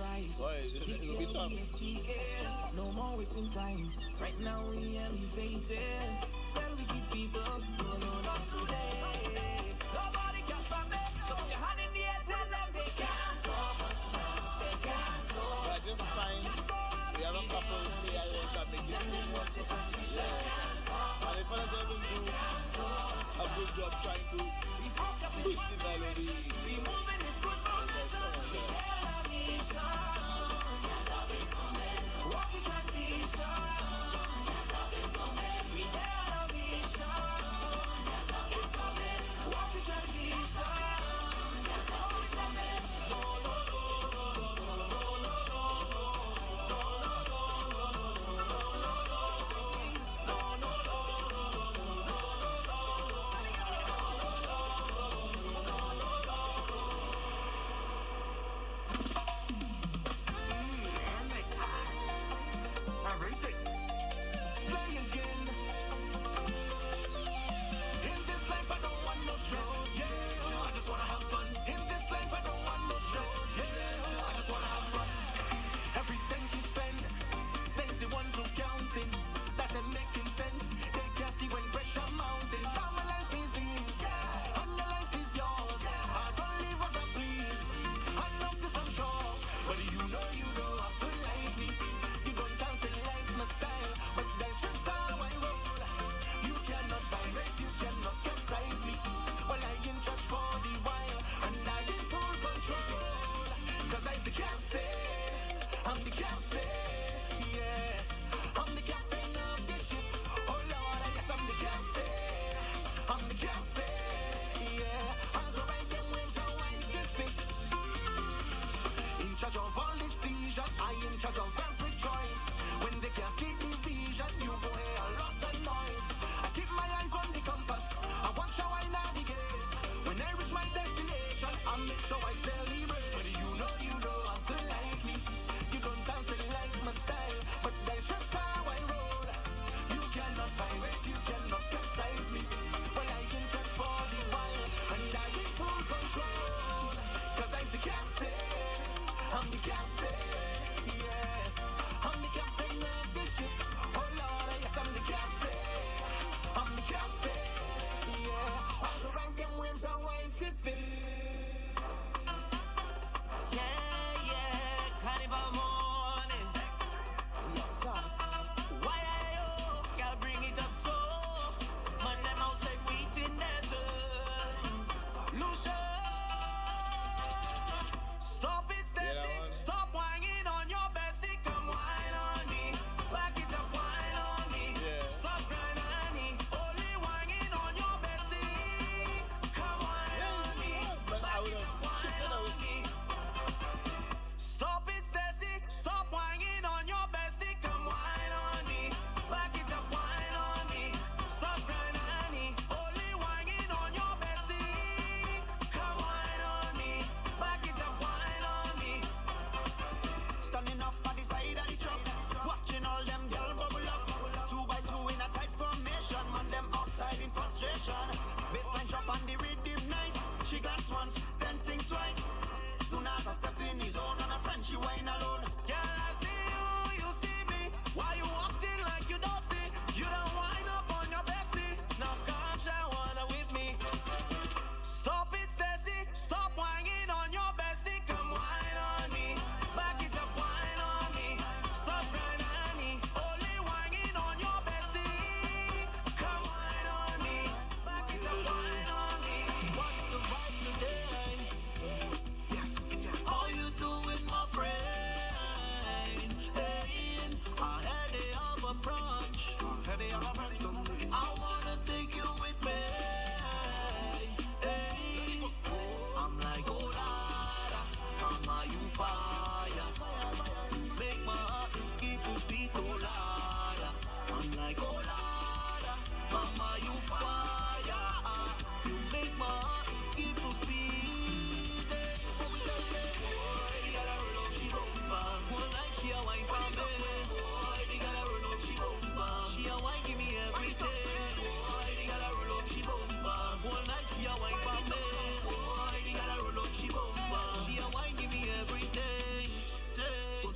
rise. This it'll year be tough. we STK. No more wasting time. Right now we elevated. Tell wicked people, no, not today. Nobody can stop me. So put your hand in the air, tell them they can't stop us. They can't stop us. I just find we have a couple of players that make it too much. And if I don't do a good job trying to push the melody, we moving with good momentum. We tell our nation. What is transition? We tell our nation. What is transition?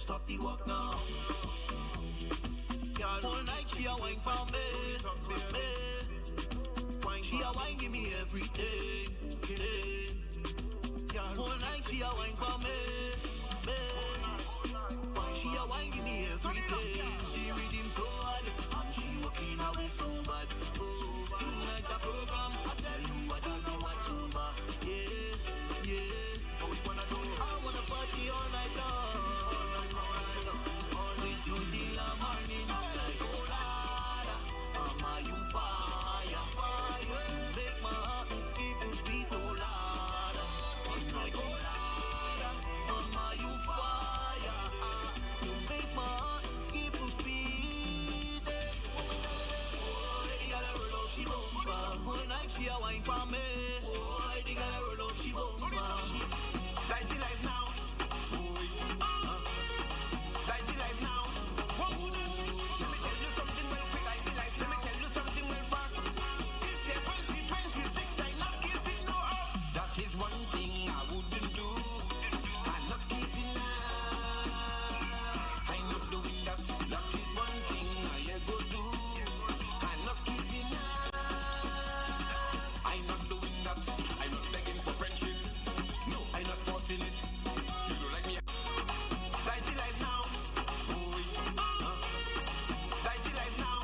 stop the walk now. All night she a wine for me. She a wine give me everything. All night she a wine for me. She a wine give me everything. She reading so hard and she walking away so bad. Tonight the program, I tell you I don't know what's over. Yeah. What we wanna do? I wanna party all night long. With you till the morning. Like oh Lord, mama you fire. Make my heart skip a beat oh Lord. I'm like oh Lord, mama you fire. You make my heart skip a beat. Oh, the girl roll out she bumper. All night she a wine for me. Oh, the girl roll out she bumper. Life the life now. Life the life now. Let me tell you something real quick. Life the life. Let me tell you something real fast. This year 2026, I not kissing no ass. That is one thing I wouldn't do. I'm not kissing ass. I'm not doing that. That is one thing I go do. I'm not kissing ass. I'm not doing that. I'm not begging for friendship. No, I'm not forcing it. You don't like me. Life the life now. Life the life now.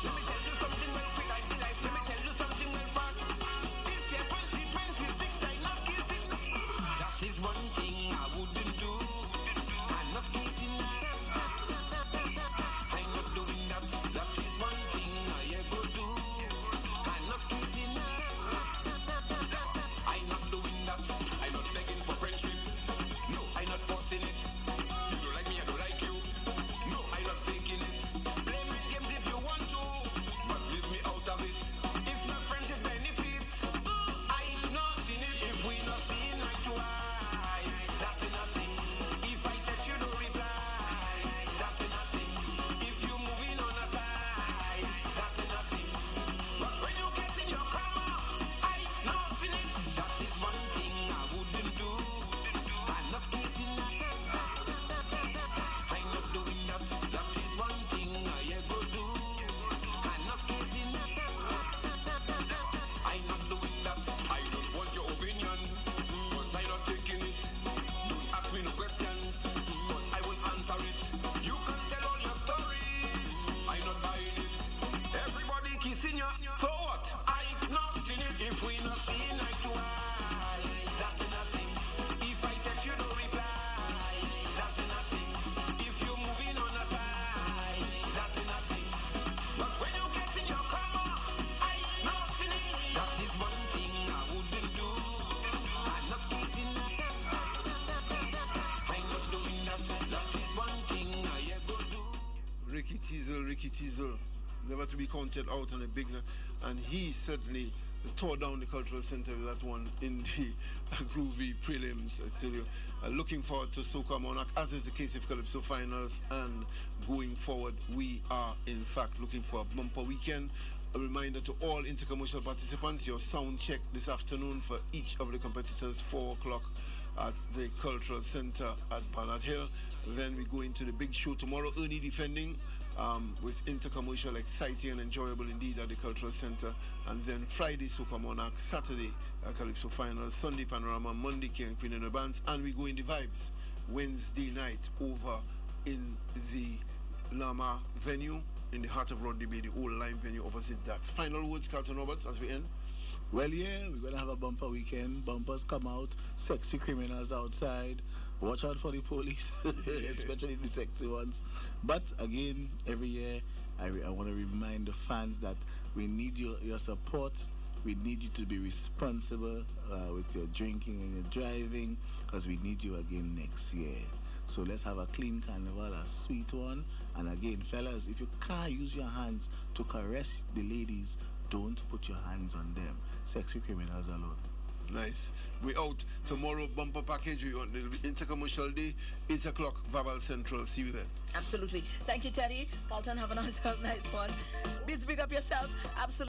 Let me tell you something real quick. Life the life. Let me tell you something real fast. This year 2026, I'm not kissing. That is one thing I wouldn't do. I'm not kissing. I'm not doing that. That is one thing I go do. I'm not kissing. I'm not doing that. I'm not begging for friendship. No, I'm not forcing it. You don't like me, I don't like you. No, I'm not faking it. Play my games if you want to, but leave me out of it. If my friends is benefit, I'm not in it. If we not seeing eye to eye, that's nothing. If I text you, don't reply, that's nothing. If you moving on a side, that's nothing. But when you get in your karma, I'm not in it. That is one thing I wouldn't do. I'm not kissing. I'm not doing that. That is one thing I go do. I'm not kissing. I'm not doing that. I don't want your opinion, cause I'm not taking it. Don't ask me no questions, cause I won't answer it. You can tell all your stories, I'm not buying it. Everybody kissing ya, so what? I'm not in it. If we not seeing eye to eye, that's nothing. If I text you, don't reply, that's nothing. If you moving on a side, that's nothing. But when you get in your karma, I'm not in it. That is one thing I wouldn't do. I'm not kissing. I'm not doing that. That is one thing I go do. Ricky Teasel, never to be counted out on a big night. And he certainly tore down the cultural center with that one in the groovy prelims. I tell you, looking forward to Soca Monarch, as is the case of Calypso Finals. And going forward, we are in fact looking for a bumper weekend. A reminder to all intercommercial participants, your sound check this afternoon for each of the competitors, 4 o'clock at the Cultural Center at Barnard Hill. Then we go into the big show tomorrow, Ernie defending with intercommercial, exciting and enjoyable indeed at the Cultural Center. And then Friday, Soca Monarch, Saturday, Calypso Finals, Sunday, Panorama, Monday, King and Queen and the Bands, and we go in the vibes Wednesday night over in the Lama venue, in the heart of Rodney Bay, the old Lime venue opposite that. Final words, Carlton Roberts, as we end. Well, yeah, we're going to have a bumper weekend. Bumpers come out, sexy criminals outside. Watch out for the police, especially the sexy ones. But again, every year, I want to remind the fans that we need your support. We need you to be responsible with your drinking and your driving, because we need you again next year. So let's have a clean carnival, a sweet one. And again, fellas, if you can't use your hands to caress the ladies, don't put your hands on them. Sexy criminals alone. Nice. We out tomorrow, bumper package. We on the intercommercial day, 8 o'clock, Vaval Central. See you then. Absolutely. Thank you, Teddy. Carlton, have a nice one. Please big up yourself. Absolutely.